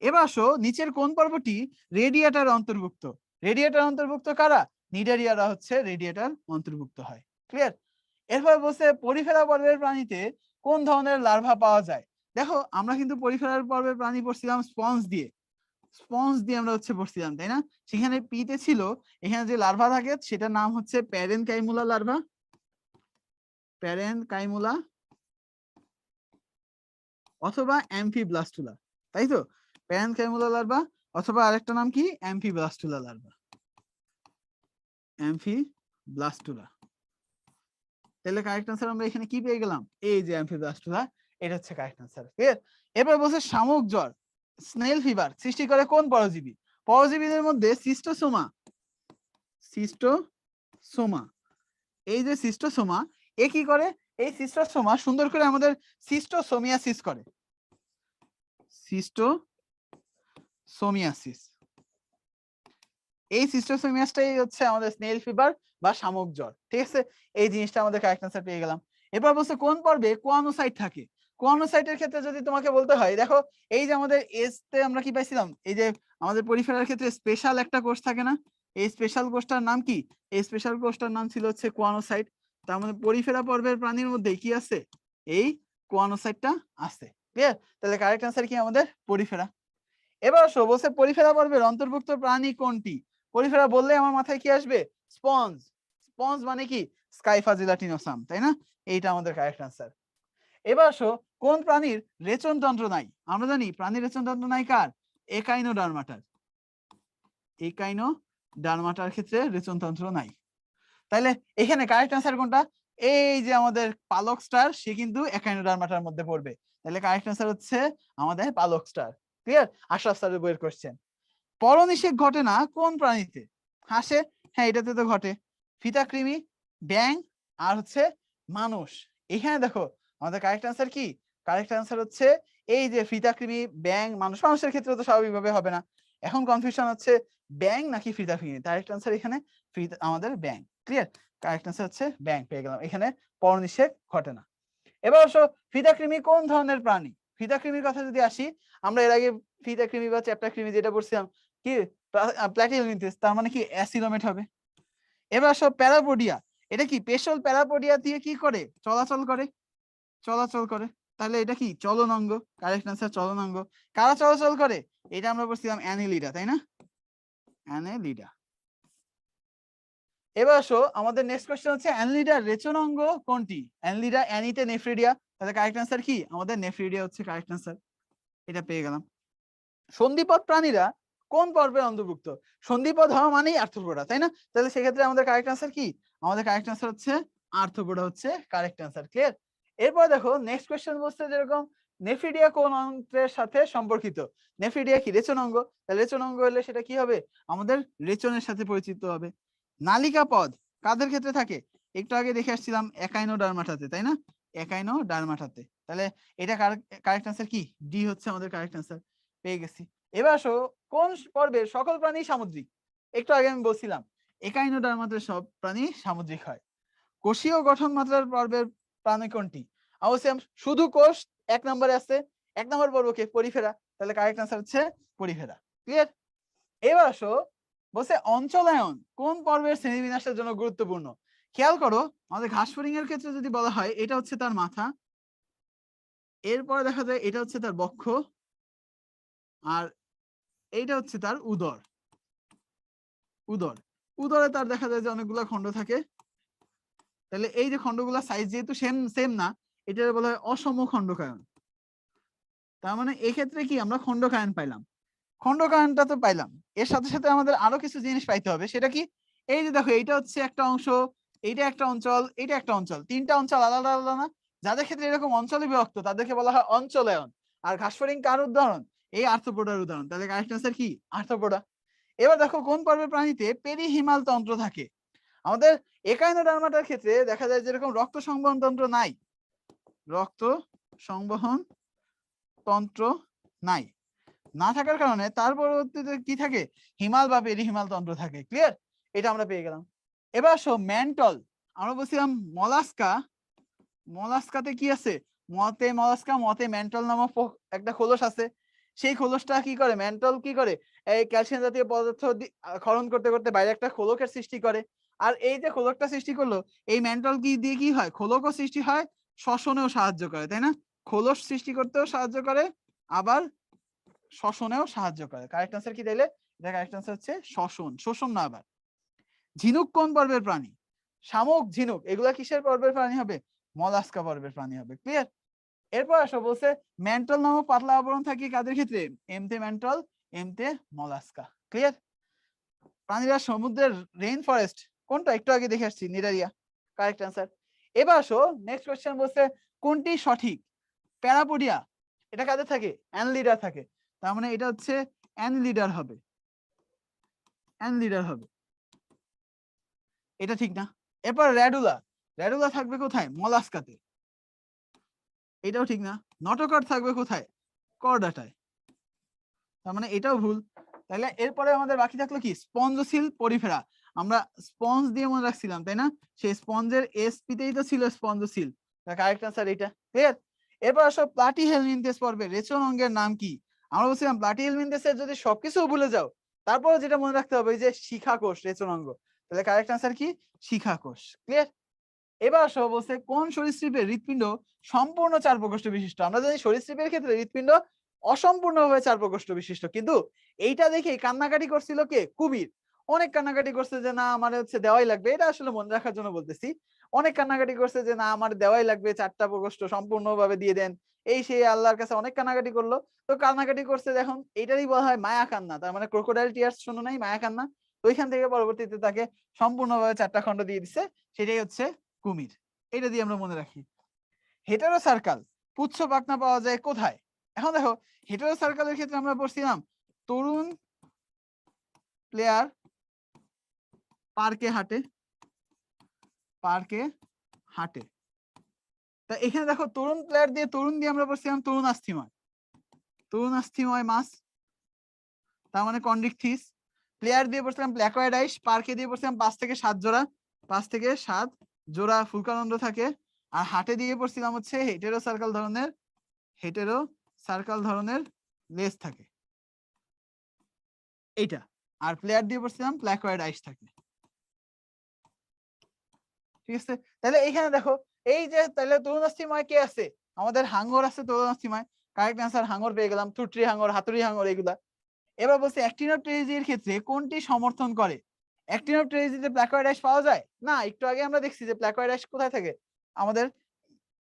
A: এবার আসো নিচের কোন পর্বটি রেডিয়েটার অন্তর্ভুক্ত? রেডিয়েটার অন্তর্ভুক্ত কারা? নিডারিয়ারা হচ্ছে রেডিয়েটার অন্তর্ভুক্ত হয়। ক্লিয়ার? এরপর বলছে পরিফেরা পর্বের প্রাণীতে কোন ধরনের লার্ভা পাওয়া যায়? দেখো আমরা কিন্তু পরিফেরার পর্বের প্রাণী পড়ছিলাম স্পঞ্জ দিয়ে, স্পঞ্জ দিয়ে আমরা হচ্ছে পড়ছিলাম, তাই না? সেখানে পিতে ছিল, এখানে যে লার্ভা থাকে সেটার নাম হচ্ছে প্যারেনকাইমুলা লার্ভা, প্যারেনকাইমুলা অথবা অ্যাম্ফিব্লাস্টুলা, তাই তো? প্যারেনকাইমুলা লার্ভা অথবা আরেকটা নাম কি? অ্যাম্ফিব্লাস্টুলা লার্ভা, অ্যাম্ফিব্লাস্টুলা। তাহলে কারেক্ট আনসার আমরা এখানে কি পেয়ে গেলাম? এই যে অ্যাম্ফিব্লাস্টুলা, এটা হচ্ছে কারেক্ট আনসার। ক্লিয়ার? এরপর বলছে শামুক জ্বর, স্নেল ফিভার সৃষ্টি করে কোন পরজীবী? পরজীবীদের মধ্যে সিস্টোসোমা, সিস্টোসোমা, এই যে সিস্টোসোমা, এ কি করে? এই সিস্টোসোমা সুন্দর করে আমাদের সিস্টোসোমিয়াসিস করে, সিস্টোসোমিয়াসিস। এই সিস্টোসোমিয়াসটাই হচ্ছে আমাদের স্নেল ফিভার বা শামুক জ্বর। ঠিক আছে? এই জিনিসটা আমাদের কারেক্ট আনসার পেয়ে গেলাম। এরপর বলছে কোন পর্বে কোয়ানোসাইট থাকে? কোয়ানোসাইটের ক্ষেত্রে যদি তোমাকে বলতে হয়, দেখো এই যে আমাদের এস তে আমরা কি পাইছিলাম? এই যে আমাদের পরিফেরার ক্ষেত্রে স্পেশাল একটা কোষ থাকে না? এই স্পেশাল কোষটার নাম কি? এই স্পেশাল কোষটার নাম ছিল হচ্ছে কোয়ানোসাইট। তার মানে পরিফেরা পর্বের প্রাণীর মধ্যে কি আছে? এই কোয়ানোসাইটটা আছে। ক্লিয়ার? তাহলে কারেক্ট আনসার কি আমাদের? পরিফেরা। এবার আসো বলছে পরিফেরা পর্বের অন্তর্ভুক্ত প্রাণী কোনটি? পরিফেরা বললে আমার মাথায় কি আসবে? স্পঞ্জ। স্পঞ্জ মানে কি? স্কাইফা জিলাটিনোসাম, তাই না? এইটা আমাদের কারেক্ট আনসার। এবার আসো কোন প্রাণীর রেচনতন্ত্র নাই? আমরা জানি প্রাণীর রেচনতন্ত্র নাই কার? একাইনোডার্মাটার। একাইনোডার্মাটার ক্ষেত্রে রেচনতন্ত্র নাই। তাহলে এখানে কারেক্ট আনসার কোনটা? এই যে আমাদের পালক স্টার, সে কিন্তু একাইনোডার্মাটার মধ্যে পড়বে। তাহলে কারেক্ট আনসার হচ্ছে আমাদের পালক স্টার। ক্লিয়ার? আশরাফ স্যারের বইয়ের কোশ্চেন। পরনিষেক ঘটে না কোন প্রাণীতে? হাসে, হ্যাঁ এটাতে তো ঘটে। ফিতাকৃমি, ব্যাং, আর হচ্ছে মানুষ। এখানে দেখো আমাদের কারেক্ট আনসার কি? কারেক্ট আনসার হচ্ছে এই যে ফিতাকৃমি, ব্যাং, মানুষ। মানুষের ক্ষেত্রে তো স্বাভাবিকভাবে হবে না। এখন কনফিউশন হচ্ছে ব্যাং নাকি ফিতাকৃমি। কারেক্ট আনসার এখানে আমাদের ব্যাং। ক্লিয়ার? কারেক্ট আনসার হচ্ছে ব্যাং পেয়ে গেলাম। এখানে পরনিষেক ঘটে না। এবার অবশ্য ফিতাকৃমি কোন ধরনের প্রাণী? ফিতাকৃমির কথা যদি আসি, আমরা এর আগে ফিতাকৃমি বা চ্যাপ্টাকৃমি যেটা পড়ছিলাম কি? প্ল্যাটিহেলমিনথেস, তার মানে কি? অ্যাসিলোমেট হবে। এবার আসো প্যারাপোডিয়া, এটা কি? পেশল প্যারাপোডিয়া দিয়ে কি করে? চলাচল করে, চলাচল করে। তাহলে এটা কি? চলনাঙ্গ। কারেক্ট আনসার চলনাঙ্গ। কারা চলাচল করে? এটা আমরা পড়ছিলাম অ্যানিলিডা, তাই না? অ্যানিলিডা। এবার আসো আমাদের নেক্সট কোশ্চেন হচ্ছে অ্যানিলিডার রেচনাঙ্গ কোনটি? অ্যানিলিডা, অ্যানিতে নেফ্রিডিয়া। তাহলে কারেক্ট আনসার কি? আমাদের নেফ্রিডিয়া হচ্ছে কারেক্ট আনসার। এটা পেয়ে গেলাম। সন্ধিপদ প্রাণীরা কোন পর্বের অন্তর্ভুক্ত? সন্ধিপদ হওয়া মানেই আর্থ্রোপোডা, তাই না? তাহলে সেক্ষেত্রে আমাদের কারেক্ট আনসার কি? আমাদের কারেক্ট আনসার হচ্ছে আর্থ্রোপোডা হচ্ছে কারেক্ট আনসার। ক্লিয়ার? এরপর দেখো নেক্সট কোশ্চেন বলছে যেরকম নেফ্রিডিয়া কোন অন্ত্রের সাথে সম্পর্কিত? নেফ্রিডিয়া কি? রেচন অঙ্গ। তাহলে রেচন অঙ্গ হলে সেটা কি হবে? আমাদের রেচনের সাথে পরিচিত হবে। নালিকা পদ কাদের ক্ষেত্রে থাকে? একটু আগে দেখে আসছিলাম একাইনোডার্মাটাতে, তাই না? একাইনোডার্মাটাতে। তাহলে এটা কারেক্ট আনসার কি? ডি হচ্ছে আমাদের কারেক্ট আনসার। পেয়ে গেছি। এবার আসো কোন পর্বের সকল প্রাণী সামুদ্রিক? একটু আগে আমি বলছিলাম একাইনোডার্মাটার সব প্রাণী সামুদ্রিক হয়। কোষীয় গঠন মাত্রার পর্বের প্রাণী কোনটি? অবশ্যই শুধু কোষ এক নম্বরে আছে। এক নম্বর পর্ব কে? পরিফেরা। তাহলে কারেক্ট আনসার হচ্ছে পরিফেরা। ক্লিয়ার? এবার আসো বলছে অঞ্চলায়ন কোন পর্বের শ্রেণীবিন্যাসের জন্য গুরুত্বপূর্ণ। খেয়াল করো আমাদের ঘাস ফড়িং এর ক্ষেত্রে যদি বলা হয় এটা হচ্ছে তার মাথা, এরপরে দেখা যায় এটা হচ্ছে তার বক্ষ, আর এইটা হচ্ছে তার উদর। উদরে তার দেখা যায় যে অনেকগুলা খণ্ড থাকে। তাহলে এই যে খণ্ডগুলা সাইজ যেহেতু সেম না, এটা বলা হয় অসম খণ্ডকায়ন। তার মানে এক্ষেত্রে কি আমরা খণ্ডকায়ন পাইলাম, খণ্ডকায়নটা তো পাইলাম, এর সাথে সাথে আমাদের আরো কিছু জিনিস পাইতে হবে। সেটা কি? এই যে দেখো এইটা হচ্ছে একটা অংশ, এইটা একটা অঞ্চল, এইটা একটা অঞ্চল, তিনটা অঞ্চল আলাদা আলাদা না? যাদের ক্ষেত্রে এরকম অঞ্চলে বিভক্ত তাদেরকে বলা হয় অঞ্চলায়ন। আর ঘাসফড়িং কার উদাহরণ? এই আর্থ্রোপোডার উদাহরণ। তাহলে কারেক্ট আনসার কি? আর্থ্রোপোডা। এবার দেখো কোন পর্বের প্রাণীতে পেরিহিমাল তন্ত্র থাকে। আমাদের একাইনোডার্মাটার ক্ষেত্রে দেখা যায় যেরকম রক্ত সংবহন তন্ত্র নাই, রক্ত সংবহন তন্ত্র নাই, না থাকার কারণে তার পরবর্তীতে কি থাকে? হিমাল বা পেরিহিমাল তন্ত্র থাকে। ক্লিয়ার? এটা আমরা পেয়ে গেলাম। এবার আসো ম্যান্টল। আমরা বলছিলাম মলাস্কা, মলাস্কাতে কি আছে? মতে মলাস্কা, মতে ম্যান্টল নামক একটা খোলস আছে। সেই খোলসটা কি করে? ম্যান্টল কি করে? এই ক্যালসিয়াম জাতীয় পদার্থ ক্ষরণ করতে করতে বাইরে একটা খোলকের সৃষ্টি করে। আর এই যে খোলকটা সৃষ্টি করলো, এই ম্যান্টল কি দিয়ে কি হয়? খোলকও সৃষ্টি হয়, শ্বসনেও সাহায্য করে, তাই না? খোলস সৃষ্টি করতেও সাহায্য করে, আবার শ্বসনেও সাহায্য করে। কারেক্ট আনসার কি তাইলে? এটা কারেক্ট আনসার হচ্ছে শ্বসন, শোষণ না। আবার ঝিনুক কোন পর্বের প্রাণী? শামুক, ঝিনুক এগুলা কিসের পর্বের প্রাণী হবে? মলাস্কা পর্বের প্রাণী হবে। ক্লিয়ার? এরপর আসো বলছে ম্যান্টল নামক পাতলা আবরণ থাকে কাদের ক্ষেত্রে? এমতে ম্যান্টল, এমতে মলাস্কা। ক্লিয়ার? প্রাণীরা সমুদ্রের রেইন ফরেস্ট কোনটা? একটু আগে দেখে আসছি, নিডারিয়া। Correct answer. এবার আসো নেক্সট কোশ্চেন বলছে কোনটি সঠিক? প্যারাপোডিয়া এটা কাদের থাকে? অ্যানলিডার থাকে। তার মানে এটা হচ্ছে অ্যানলিডার হবে, অ্যানলিডার হবে। এটা ঠিক না। এরপর র্যাডুলা, র্যাডুলা থাকবে কোথায়? মলাস্কাতে। এটাও ঠিক না। নটোকট থাকবে কোথায়? করডাটায়। তার মানে এটাও ভুল। তাহলে এরপরে আমাদের বাকি থাকলো কি? স্পঞ্জশীল পরিফেরা। আমরা স্পঞ্জ দিয়ে মনে রাখছিলাম, তাই না? সেই স্পঞ্জের এসপিতেই তো ছিল স্পঞ্জশীল। তার কারেক্ট আনসার এটা। ক্লিয়ার? এরপর আসো প্লাটিহেলমিনথেস পর্বে রেচন অঙ্গের নাম কি? আমরা বলছিলাম প্লাটিহেলমিনথেসের যদি সবকিছু ভুলে যাও, তারপরে যেটা মনে রাখতে হবে এই যে শিখা কোষ, রেচন অঙ্গ। তাহলে কারেক্ট আনসার কি? শিখা কোষ। ক্লিয়ার? এবার আসো বলছে কোন সরীসৃপের হৃৎপিণ্ড সম্পূর্ণ 4 প্রকোষ্ঠ বিশিষ্ট। আমরা জানি সরীসৃপের ক্ষেত্রে হৃৎপিণ্ড অসম্পূর্ণভাবে 4 প্রকোষ্ঠ বিশিষ্ট, কিন্তু এইটা দেখে কান্নাকাটি করছিল কে? কুমির। অনেক কান্নাকাটি করছে যে না আমার হচ্ছে দেওয়াই লাগবে। এটা আসলে মনে রাখার জন্য বলতেছি। অনেক কান্নাকাটি করছে যে না আমার দেওয়াই লাগবে, 4টা প্রকোষ্ঠ সম্পূর্ণভাবে দিয়ে দেন। এই সেই আল্লাহর কাছে অনেক কান্নাকাটি করলো। তো কান্নাকাটি করছে যখন, এটারই বলা হয় মায়া কান্না। তার মানে ক্রোকোডাইল টিয়ার্স শোনো নাই? মায়া কান্না। তো ওইখান থেকে পরবর্তীতে তাকে সম্পূর্ণভাবে 4টা খণ্ড দিয়ে দিচ্ছে, সেটাই হচ্ছে কুমির। এটা দিয়ে আমরা মনে রাখি। হেটারো সার্কাল পুচ্ছ পাখনা পাওয়া যায় কোথায়? এখন দেখো হেটারো সার্কালের ক্ষেত্রে আমরা পড়ছিলাম তরুণ প্লেয়ার পার্কে হাঁটে, পার্কে হাঁটে। তা এখানে দেখো তরুণ প্লেয়ার দিয়ে, তরুণ দিয়ে আমরা পড়ছিলাম তরুণাস্থিময়, তরুণাস্থিময় মাছ। তার মানে কন্ড্রিকথিস। প্লেয়ার দিয়ে পড়ছিলাম প্ল্যাকয়েডাইস, পার্কে দিয়ে পড়ছিলাম 5 থেকে 7 জোড়া, 5 থেকে 7 জোড়া ফুলকানন্দ থাকে। আর হাটে দিয়ে পড়ছিলাম হচ্ছে হেটেরো সার্কাল ধরনের, হেটেরো সার্কাল ধরনের লেজ থাকে এইটা। আর প্লেয়ার দিয়ে পড়ছিলাম প্ল্যাকয়েড আইস থাকে। ঠিক আছে? তাহলে এইখানে দেখো এই যে তাহলে তরুণাস্থিময় কে আছে? আমাদের হাঙ্গর আছে তরুণাস্থিময়। কারেক্ট আনসার হাঙ্গর পেয়ে গেলাম, থুটরি হাঙ্গর, হাতুড়ি হাঙ্গর এগুলা। এবার বলছি অ্যাক্টিনোপটেরিজির ক্ষেত্রে কোনটি সমর্থন করে? অ্যাক্টিনোপটেরিজিতে প্ল্যাকয়েড আইস পাওয়া যায় না? একটু আগে আমরা দেখছি যে প্ল্যাকয়েড আইস কোথায় থাকে? আমাদের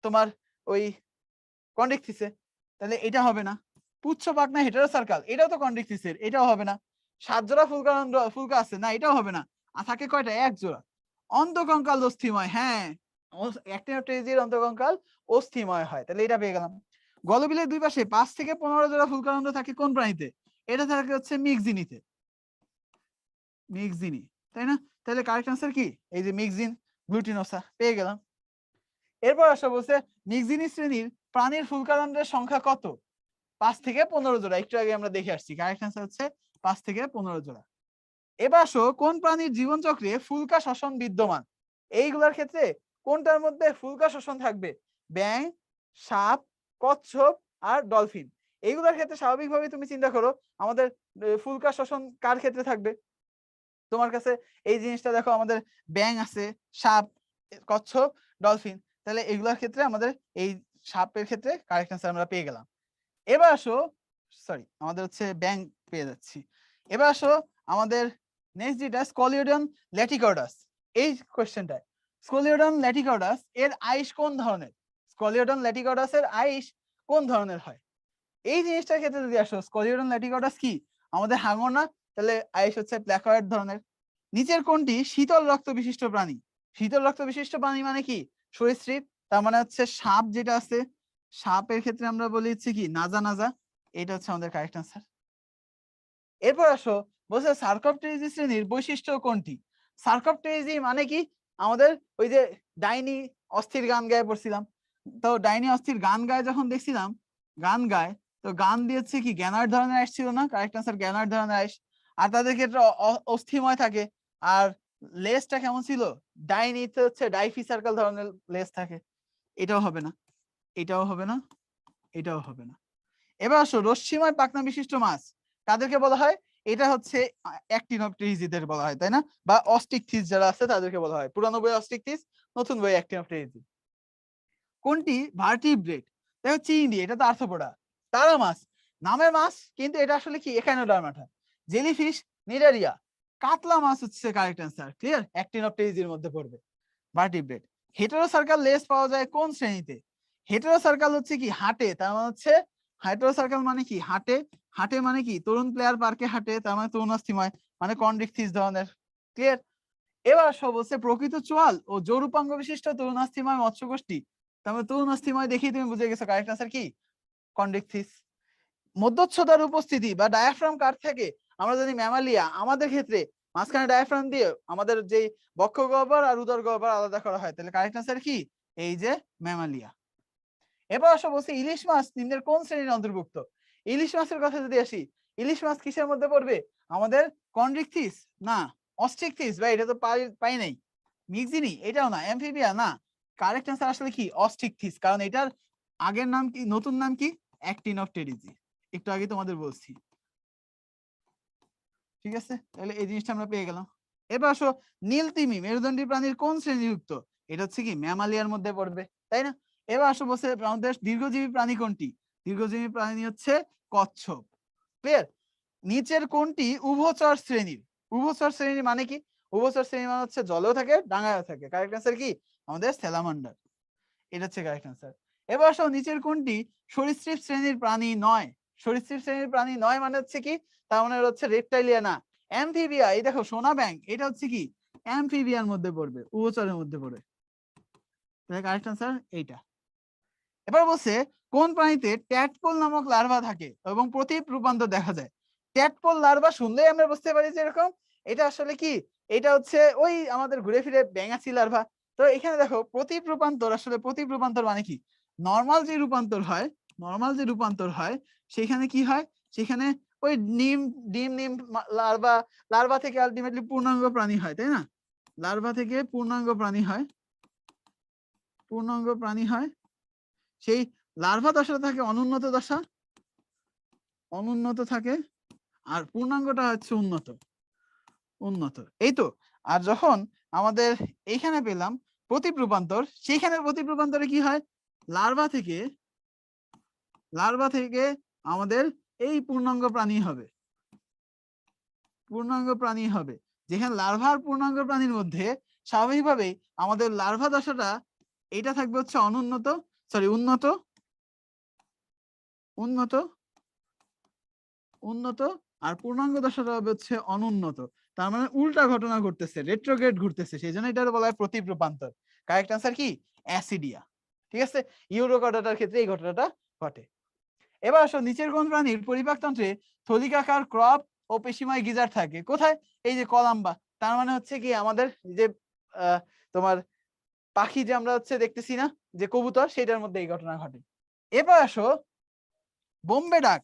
A: তোমার ওই কন্ড্রিকথিসে। তাহলে এটা হবে না। পুচ্ছ পাখনা হেটেরো সার্কাল এটাও তো কন্ড্রিকথিসের, এটাও হবে না। 7 জোড়া ফুলকানন্দ ফুলকা আছে না? এটাও হবে না। আর থাকে কয়টা? 1 জোড়া। অন্তকঙ্কাল অস্থিময়, হ্যাঁ অ্যাক্টিনোপটেরিজির অন্তকঙ্কাল অস্থিময় হয়। তাহলে এটা পেয়ে গেলাম। গলবিলের দুই পাশে 5 থেকে 15 জোড়া ফুলকানন্দ থাকে কোন প্রাণীতে? এটা থাকে হচ্ছে মিক্সিনিতে, মিক্সিনি, তাই না? তাহলে কারেক্ট আনসার কি? এই যে মিক্সিন গ্লুটিনোসা পেয়ে গেলাম। এরপর আসা বলছে মিক্সিনি শ্রেণীর প্রাণীর ফুলকানন্দের সংখ্যা কত? 5 থেকে 15 জোড়া। একটু আগে আমরা দেখে আসছি, কারেক্ট আনসার হচ্ছে 5 থেকে 15 জোড়া। এবার আসো কোন প্রাণীর জীবনচক্রে ফুলকা শ্বসন বিদ্যমান? এইগুলোর ক্ষেত্রে কোনটার মধ্যে ফুলকা শ্বসন থাকবে? ব্যাঙ, সাপ, কচ্ছপ আর ডলফিন। এইগুলোর ক্ষেত্রে স্বাভাবিকভাবে তুমি চিন্তা করো আমাদের ফুলকা শ্বসন কার ক্ষেত্রে থাকবে? তোমার কাছে এই জিনিসটা দেখো, আমাদের ব্যাঙ আছে, সাপ, কচ্ছপ, ডলফিন, তাহলে এগুলোর ক্ষেত্রে আমাদের এই সাপের ক্ষেত্রে কারেক্ট অ্যান্সার আমরা পেয়ে গেলাম। এবার আসো, সরি আমাদের হচ্ছে ব্যাঙ পেয়ে যাচ্ছি। এবার আসো আমাদের নেক্সট যেটা স্কলিওডন ল্যাটিকর্ডাস। এই কোশ্চেনটা স্কলিওডন ল্যাটিকর্ডাস এর আইস কোন ধরনের? স্কলিওডন ল্যাটিকর্ডাস এর আইস কোন ধরনের হয়? এই জিনিসটার ক্ষেত্রে যদি আসো, স্কলিওডন ল্যাটিকর্ডাস কি আমাদের হাঙর না? তাহলে আইস হচ্ছে প্ল্যাকয়েড ধরনের। নিচের কোনটি শীতল রক্ত বিশিষ্ট প্রাণী? শীতল রক্ত বিশিষ্ট প্রাণী মানে কি? সরীসৃপ, তার মানে হচ্ছে সাপ যেটা আছে, সাপের ক্ষেত্রে আমরা বলি হচ্ছে কি নাজা নাজা, এটা হচ্ছে আমাদের কারেক্ট আনসার। এরপর আসো, বলছে সার্কোপটেরিজি শ্রেণীর বৈশিষ্ট্য কোনটি? সার্কোপটেরিজি মানে কি? আমাদের ওই যে ডাইনি অস্থির গান গায়ে পড়ছিলাম, তো ডাইনি অস্থির গান গায়ে যখন দেখছিলাম, গান গায়, তো গান দিয়েছে কি গ্যানার ধরনের আইস ছিল না? কারেক্ট আনসার গ্যানার ধরনের আইস। আর তাদের ক্ষেত্রে অস্থিময় থাকে। আর লেজটা কেমন ছিল? ডাইনিতে হচ্ছে ডাইফি সার্কেল ধরনের লেজ থাকে। এটাও হবে না, এটাও হবে না, এটাও হবে না। এবার আসো রশ্মিময় পাখনা বিশিষ্ট মাছ কাদেরকে বলা হয়? এটা হচ্ছে অ্যাক্টিনোপটেরিজিদের বলা হয়, তাই না? বা অস্টিকথিস যারা আছে তাদেরকে বলা হয়। পুরানো বই অস্টিকথিস, নতুন বই অ্যাক্টিনোপটেরিজি। কোনটি ভার্টিব্রেট? দেখো চিংড়ি, এটা তো আর্থ্রোপোডা। তারা মাছ, নামের মাছ, কিন্তু এটা আসলে কি এখানোডার্মাটা। Jellyfish, Cnidaria. কাতলা মাছ হচ্ছে কারেক্ট অ্যান্সার। ক্লিয়ার? অ্যাক্টিনোপটেরিজির মধ্যে পড়বে ভার্টিব্রেট। হেটেরোসার্কাল লেজ পাওয়া যায় কোন শ্রেণীতে? হেটেরোসার্কাল হচ্ছে কি হাটে, তার মানে হচ্ছে হেটেরোসার্কাল মানে কি হাটে, হাটে মানে কি তরুণ প্লেয়ার পার্কে হাটে, তার মানে তরুণাস্থিময়, মানে কন্ড্রিকথিস ধরনের। ক্লিয়ার? এবার সব হচ্ছে প্রকৃত চোয়াল ও জরুপাঙ্গ বিশিষ্ট তরুণাস্থিময় মৎস্য গোষ্ঠী, তার মানে তরুণাস্থিময় দেখেই তুমি বুঝে গেছো কারেক্ট আনসার কি কন্ড্রিকথিস। মধ্যচ্ছদার উপস্থিতি বা ডায়াফ্রাম কার থেকে? আমরা যদি ম্যামালিয়া, আমাদের ক্ষেত্রে মাঝখানে ডায়াফ্রাম দিয়ে আমাদের যে বক্ষ গহ্বর আর উদর গহ্বর আলাদা করা হয়, তাহলে কারেক্ট আনসার কি এই যে ম্যামালিয়া। এবার আসো বলছি ইলিশ মাছ নিম্নের কোন শ্রেণীর অন্তর্ভুক্ত? ইলিশ মাছের কথা যদি আসি, ইলিশ মাছ কিসের মধ্যে পড়বে? আমাদের কন্ড্রিকথিস না, অস্ট্রিকথিস, বা এটা তো পাই নাই। মিক্সিনি, এটাও না। অ্যামফিবিয়া না। কারেক্ট আনসার আসলে কি অস্ট্রিকথিস, কারণ এটার আগের নাম কি, নতুন নাম কি? অ্যাক্টিনোপটেরিজি। একটু আগে তোমাদের বলছি। ঠিক আছে, তাহলে এই জিনিসটা আমরা পেয়ে গেলাম। এবার আসো নীল তিমি মেরুদণ্ডী প্রাণীর কোন শ্রেণীভুক্ত? এটা হচ্ছে কি ম্যামালিয়ার মধ্যে পড়বে, তাই না? এবার আসো বলছে আমাদের দীর্ঘজীবী প্রাণী কোনটি? দীর্ঘজীবী প্রাণী হচ্ছে কচ্ছপ। ক্লিয়ার? নিচের কোনটি উভচর শ্রেণীর? উভচর শ্রেণীর মানে কি? উভচর শ্রেণী মানে হচ্ছে জলেও থাকে, ডাঙায়ও থাকে। কারেক্ট আনসার কি আমাদের স্যালামান্ডার। এটা হচ্ছে কারেক্ট আনসার। এবার আসো নিচের কোনটি সরীসৃপ শ্রেণীর প্রাণী নয়? সরীসৃপ শ্রেণীর প্রাণী নয় মানে হচ্ছে কি? তার মানে হচ্ছে রেপটাইলিয়া না, অ্যামফিবিয়া। এই দেখো সোনা ব্যাংক, এটা হচ্ছে কি অ্যামফিবিয়ার মধ্যে পড়বে, উভচরের মধ্যে পড়বে। তাহলে কারেক্ট আনসার এইটা। এবার বলছে কোন প্রাণীতে ট্যাডপোল নামক লার্ভা থাকে এবং প্রতীপ রূপান্তর দেখা যায়? ট্যাডপোল লার্ভা শুনলেই আমরা বুঝতে পারি যে এরকম, এটা আসলে কি, এটা হচ্ছে ওই আমাদের ঘুরে ফিরে ব্যাঙাচি লার্ভা। তো এখানে দেখো প্রতীপ রূপান্তর, আসলে প্রতীপ রূপান্তর মানে কি? নরমাল যে রূপান্তর হয়, নরমাল যে রূপান্তর হয় সেখানে কি হয়? সেখানে ওই ডিম লার্ভা, লার্ভা থেকে আলটিমেটলি পূর্ণাঙ্গ প্রাণী হয়, তাই না? লার্ভা থেকে পূর্ণাঙ্গ প্রাণী হয়, পূর্ণাঙ্গ প্রাণী হয়। সেই লার্ভা দশা থাকে অনুন্নত দশা, অনুন্নত থাকে, আর পূর্ণাঙ্গটা হচ্ছে উন্নত, উন্নত। এই তো। আর যখন আমাদের এইখানে পেলাম প্রতীপ রূপান্তর, সেইখানে প্রতীপ রূপান্তরে কি হয়? লার্ভা থেকে, লার্ভা থেকে আমাদের এই পূর্ণাঙ্গ প্রাণী হবে, পূর্ণাঙ্গ প্রাণী হবে। যেখানে লার্ভা আর পূর্ণাঙ্গ প্রাণীর মধ্যে স্বাভাবিকভাবেই আমাদের লার্ভা দশাটা এটা থাকবে হচ্ছে অনুন্নত, সরি উন্নত, উন্নত, উন্নত, আর পূর্ণাঙ্গ দশাটা হবে হচ্ছে অনুন্নত। তার মানে উল্টা ঘটনা ঘটতেছে, রেট্রোগ্রেড ঘটতেছে, সেই জন্য এটা বলা হয় প্রতীপ রূপান্তর। কারেক্ট আনসার কি অ্যাসিডিয়া। ঠিক আছে, ইউরোকর্ডাটার ক্ষেত্রে এই ঘটনাটা ঘটে। এবার আসো নিচের কোন প্রাণীর পরিপাকতন্ত্রে থলিকাকার ক্রপ ও পেশিময় গিজার থাকে? কোথায়? এই যে কলাম্বা। তার মানে হচ্ছে কি আমাদের যে তোমার পাখি যে আমরা হচ্ছে দেখতেছি না যে কবুতর, সেটার মধ্যে এই ঘটনা ঘটে। এবার আসো বোম্বে ডাক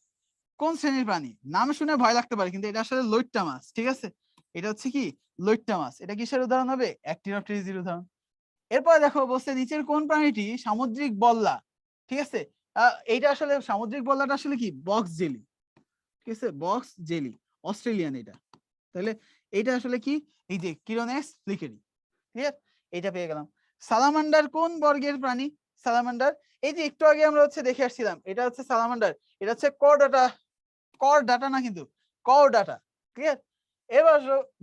A: কোন শ্রেণীর প্রাণী? নাম শুনে ভয় লাগতে পারে, কিন্তু এটা আসলে লইট্টা মাছ। ঠিক আছে, এটা হচ্ছে কি লইট্টা মাছ। এটা কিসের উদাহরণ হবে? অ্যাক্টিনোপটেরিজির উদাহরণ। এরপর দেখো বলছে নিচের কোন প্রাণীটি সামুদ্রিক বল্লা? ঠিক আছে, এইটা আসলে সামুদ্রিক বললাটা আসলে কি বক্স জেলি, ঠিক আছে, বক্স জেলি অস্ট্রেলিয়ান এটা। তাহলে এটা আসলে কি এই যে কিরনেস ফ্লিকেরি, ঠিক আছে, এটা পেয়ে গেলাম। সালামান্ডার কোন বর্গের প্রাণী? সালামান্ডার এই যে একটু আগে আমরা হচ্ছে দেখে আসছিলাম, এটা হচ্ছে সালামান্ডার, এটা হচ্ছে করডাটা না কিন্তু করডাটা, ক্লিয়ার। এবার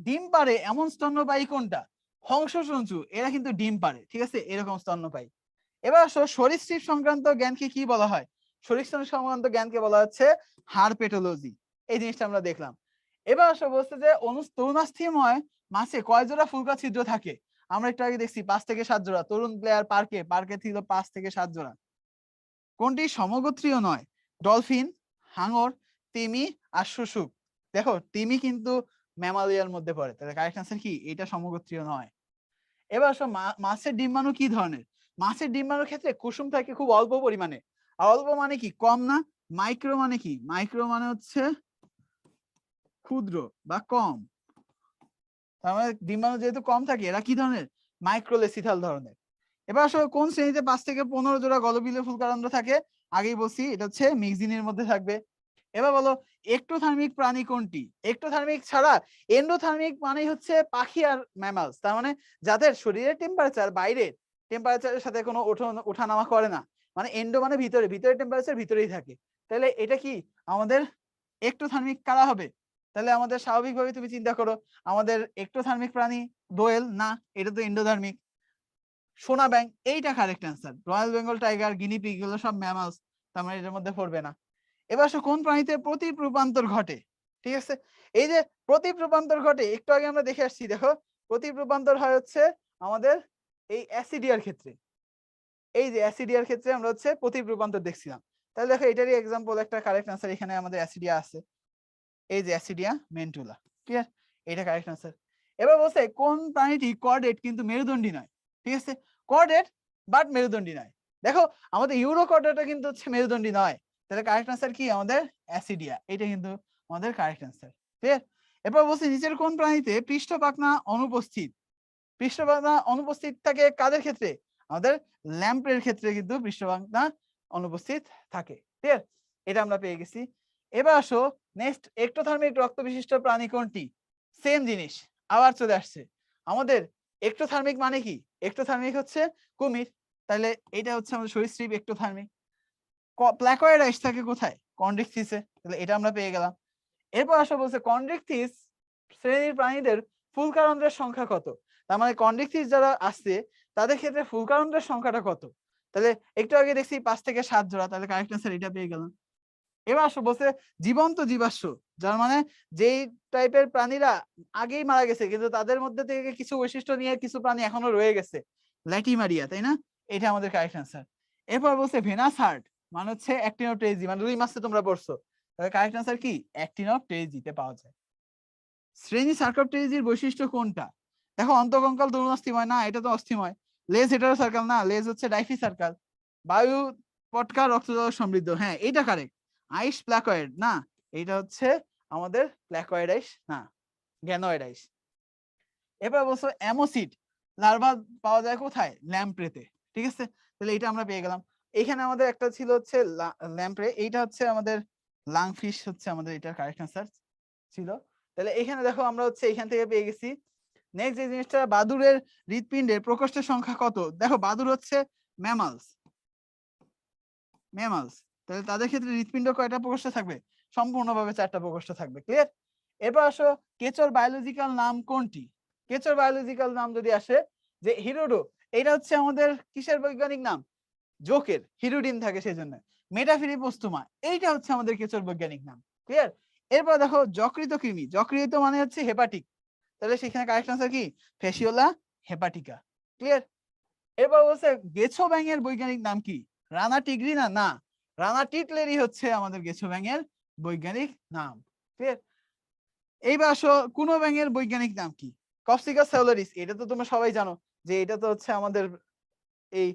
A: ডিম পারে এমন স্তন্যপায়ী কোনটা? হংসচঞ্চু, এরা কিন্তু ডিম পারে, ঠিক আছে, এরকম স্তন্যপায়ী। এবার সরীসৃপ সংক্রান্ত জ্ঞানকে কি বলা হয়? সরীসৃপ সংক্রান্ত জ্ঞানকে বলা হচ্ছে হারপেটোলজি। এই জিনিসটা আমরা দেখলাম। এবার বলছে যে তরুণাস্থিময় মাছে কয় জোড়া ফুলকা ছিদ্র থাকে? আমরা একটু আগে দেখছি 5 থেকে 7 জোড়া। তরুণ প্লেয়ার পার্কে ছিল 5 থেকে 7 জোড়া। কোনটি সমগোত্রীয় নয়? ডলফিন, হাঙর, তিমি আর শুশুক। দেখো তিমি কিন্তু ম্যামালিয়ার মধ্যে পড়ে, তাহলে কারেক্ট আনসার কি? এটা সমগোত্রীয় নয়। এবার মাছের ডিম্বাণু কি ধরনের? মাছের ডিম্বাণুর ক্ষেত্রে কুসুম থাকে খুব অল্প পরিমাণে। আর অল্প মানে কি? কম না। মাইক্রো মানে কি? মাইক্রো মানে হচ্ছে ক্ষুদ্র বা কম। তার মানে ডিম্বাণু যেহেতু কম থাকে, এরা কি ধরনের? মাইক্রোলেসিথাল ধরনের। এবার আসলে কোন শ্রেণীতে 5 থেকে 15 জোড়া গলবিলীয় ফুলকারন্ধ্র থাকে? আগেই বলছি, এটা হচ্ছে মিক্সিনের মধ্যে থাকবে। এবার বলো এক্টোথার্মিক প্রাণী কোনটি? এক্টোথার্মিক ছাড়া এন্ডোথার্মিক মানে হচ্ছে পাখি আর ম্যামালস, তার মানে যাদের শরীরের টেম্পারেচার বাইরের টেম্পারেচারের সাথে কোনো ওঠানামা করে না, মানে এন্ডো মানে ভিতরে, ভিতরে টেম্পারেচার ভিতরেই থাকে। তাহলে এটা কি আমাদের এক্টোথার্মিক কারা হবে? তাহলে আমাদের স্বাভাবিকভাবে তুমি চিন্তা করো, আমাদের এক্টোথার্মিক প্রাণী দোয়েল না, এটা তো এন্ডোথার্মিক। সোনা ব্যাং, এইটা correct answer. Royal Bengal tiger, guinea pig, এগুলো সব ম্যামালস, তার মানে এটার মধ্যে পড়বে না। এবার কোন প্রাণীতে প্রতি রূপান্তর ঘটে? ঠিক আছে, এই যে প্রতি রূপান্তর ঘটে একটু আগে আমরা দেখে আসছি, দেখো প্রতি রূপান্তর হয় হচ্ছে আমাদের এই অ্যাসিডিয়ার ক্ষেত্রে। এই যে অ্যাসিডিয়ার ক্ষেত্রে আমরা হচ্ছে প্রতি রূপান্তর দেখছিলাম। তাহলে দেখো এটারই এক্সাম্পল একটা কারেক্ট আনসার, এখানে আমাদের অ্যাসিডিয়া আছে, এই যে অ্যাসিডিয়া মেন্টুলা, ক্লিয়ার, এটা কারেক্ট আনসার। এবার বলছে কোন প্রাণীটি কর্ডেট কিন্তু মেরুদণ্ডী নয়? ঠিক আছে, কর্ডেট বাট মেরুদণ্ডী নয়। দেখো আমাদের ইউরোকর্ডেটটা কিন্তু হচ্ছে মেরুদণ্ডী নয়, তাহলে কারেক্ট আনসার কি? আমাদের অ্যাসিডিয়া, এটা কিন্তু আমাদের কারেক্ট আনসার, ক্লিয়ার। এরপর বলছে নিচের কোন প্রাণীতে পৃষ্ঠপাখনা অনুপস্থিত? পৃষ্ঠপাখনা অনুপস্থিত থাকে কাদের ক্ষেত্রে? আমাদের ল্যাম্প্রের ক্ষেত্রে কিন্তু পৃষ্ঠপাখনা অনুপস্থিত থাকে, ক্লিয়ার, এটা আমরা পেয়ে গেছি। এবার আসো নেক্সট, এক্টোথার্মিক রক্ত বিশিষ্ট প্রাণী কোনটি? সেম জিনিস আবার চলে আসছে আমাদের। এক্টোথার্মিক মানে কি? এক্টোথার্মিক হচ্ছে কুমির, তাহলে এটা হচ্ছে আমাদের সরীসৃপ এক্টোথার্মিক। প্ল্যাকয়েড আইস থাকে কোথায়? কন্ড্রিকথিসে, তাহলে এটা আমরা পেয়ে গেলাম। এরপর আসো বলছে কন্ড্রিকথিস শ্রেণীর প্রাণীদের ফুলকারন্ধ্রের সংখ্যা কত? তার মানে কন্ড্রিকথিস যারা আসছে তাদের ক্ষেত্রে ফুলকারন্ধ্রের সংখ্যাটা কত? তাহলে একটু আগে দেখছি 5 থেকে 7 জোড়া, তাহলে কারেক্ট আনসার এটা পেয়ে গেলাম। এবার আসো বলছে জীবন্ত জীবাশ্ম, যার মানে যেই টাইপের প্রাণীরা আগেই মারা গেছে কিন্তু তাদের মধ্যে থেকে কিছু বৈশিষ্ট্য নিয়ে কিছু প্রাণী এখনো রয়ে গেছে, ল্যাটিমারিয়া, তাই না? এটা আমাদের কারেক্ট আনসার। এরপর বলছে ভেনাস হার্ট মানে হচ্ছে অ্যাক্টিনোপ্টেজি, মানে রুই মাছে তোমরা পড়ছো, তাহলে কারেক্ট আনসার কি? অ্যাক্টিনোপ্টেজিতে পাওয়া যায়। শ্রেণী সার্কোপটেরিজির বৈশিষ্ট্য কোনটা? দেখো অন্তঃকঙ্কাল তরুণ অস্থিময় না, এটা তো অস্থিময়। লেজ হেটারো সার্কেল না, লেজ হচ্ছে ডাইফি সার্কেল। বায়ু পটকা রক্তজল সমৃদ্ধ, হ্যাঁ এটা কারেক্ট। আইস প্ল্যাকয়েড না, এটা হচ্ছে আমাদের প্ল্যাকয়েড আইস না, গ্যানোয়েড আইস। এবার বলছো অ্যামোসিড লার্ভা পাওয়া যায় কোথায়? ল্যাম্প্রেতে, ঠিক আছে, তাহলে এটা আমরা পেয়ে গেলাম। এখানে আমাদের একটা ছিল হচ্ছে ল্যাম্প্রে, এইটা হচ্ছে আমাদের লাংফিশ হচ্ছে আমাদের এটার কারেক্ট আনসার ছিল। তাহলে এখানে দেখো আমরা হচ্ছে এখান থেকে পেয়ে গেছি। নেক্সট যে জিনিসটা, বাদুড়ের হৃৎপিণ্ডের প্রকোষ্ঠের সংখ্যা কত? দেখো বাদুড় হচ্ছে ম্যামালস, তাহলে তাদের ক্ষেত্রে হৃৎপিণ্ড কয়টা প্রকোষ্ঠ থাকবে? সম্পূর্ণভাবে 4টা প্রকোষ্ঠ থাকবে, ক্লিয়ার। এরপর আসো কেঁচোর বায়োলজিক্যাল নাম কোনটি? কেঁচোর বায়োলজিক্যাল নাম যদি আসে যে হিরোডো, এটা হচ্ছে আমাদের কিসের বৈজ্ঞানিক নাম? জোকের, হিরোডিন থাকে সেই জন্য। মেটাফিরি পোস্তুমা, এইটা হচ্ছে আমাদের কেঁচোর বৈজ্ঞানিক নাম, ক্লিয়ার। এরপর দেখো যকৃত কৃমি, যকৃত মানে হচ্ছে হেপাটিক, তাহলে সেখানে কারেক্ট আনসার কি? ফেসিওলা হেপাটিকা, ক্লিয়ার। এরপর বলছে গেছো ব্যাঙের বৈজ্ঞানিক নাম কি? রানা টিগ্রিনা না, রানা টিটলেরই হচ্ছে আমাদের গেছো ব্যাঙের বৈজ্ঞানিক নাম, ক্লিয়ার। এইবার আসো কুনো ব্যাঙের বৈজ্ঞানিক নাম কি? কপসিকাস সেলুলারিস, এটা তো তোমরা সবাই জানো যে এটা তো হচ্ছে আমাদের এই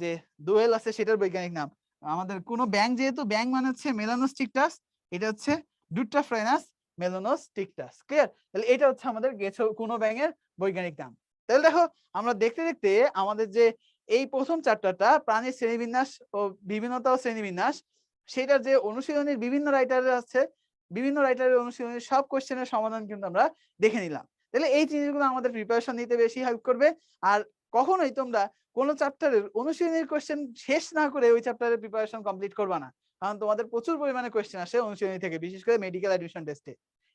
A: যে দোয়েল আছে সেটার বৈজ্ঞানিক নাম। আমাদের কোন ব্যাং, যেহেতু ব্যাং মানে হচ্ছে মেলানোস্টিকটাস, এটা হচ্ছে ডুট্রাফ্রাইনাস মেলানোস্টিকটাস, ক্লিয়ার। তাহলে এটা হচ্ছে আমাদের গেছো কোন ব্যাঙের বৈজ্ঞানিক নাম। তাহলে দেখো আমরা দেখতে দেখতে আমাদের যে এই প্রথম চ্যাপ্টারটা প্রাণীর শ্রেণীবিন্যাস ও বিভিন্নতা ও শ্রেণীবিন্যাস, সেটার যে অনুশীলনীর বিভিন্ন রাইটারের আছে, বিভিন্ন রাইটারের অনুশীলনীর সব কোশ্চেনের সমাধান কিন্তু আমরা দেখে নিলাম। তাহলে এই জিনিসগুলো আমাদের প্রিপারেশন নিতে বেশি হেল্প করবে। আর কখনোই তোমরা কোন চ্যাপ্টারের অনুশীলনীর কোশ্চেন শেষ না করে ওই চ্যাপ্টারের প্রিপারেশন কমপ্লিট করবা না, কারণ তোমাদের প্রচুর পরিমাণে কোশ্চেন আসে অনুশীলনী থেকে, বিশেষ করে মেডিকেল অ্যাডমিশন টেস্টে।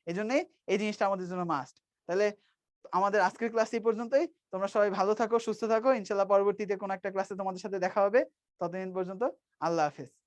A: এই জন্যই এই জিনিসটা আমাদের জন্য মাস্ট। তাহলে আমাদের আজকের ক্লাস এই পর্যন্তই। তোমরা সবাই ভালো থাকো, সুস্থ থাকো। ইনশাল্লাহ পরবর্তীতে কোনো একটা ক্লাসে তোমাদের সাথে দেখা হবে। ততদিন পর্যন্ত আল্লাহ হাফেজ।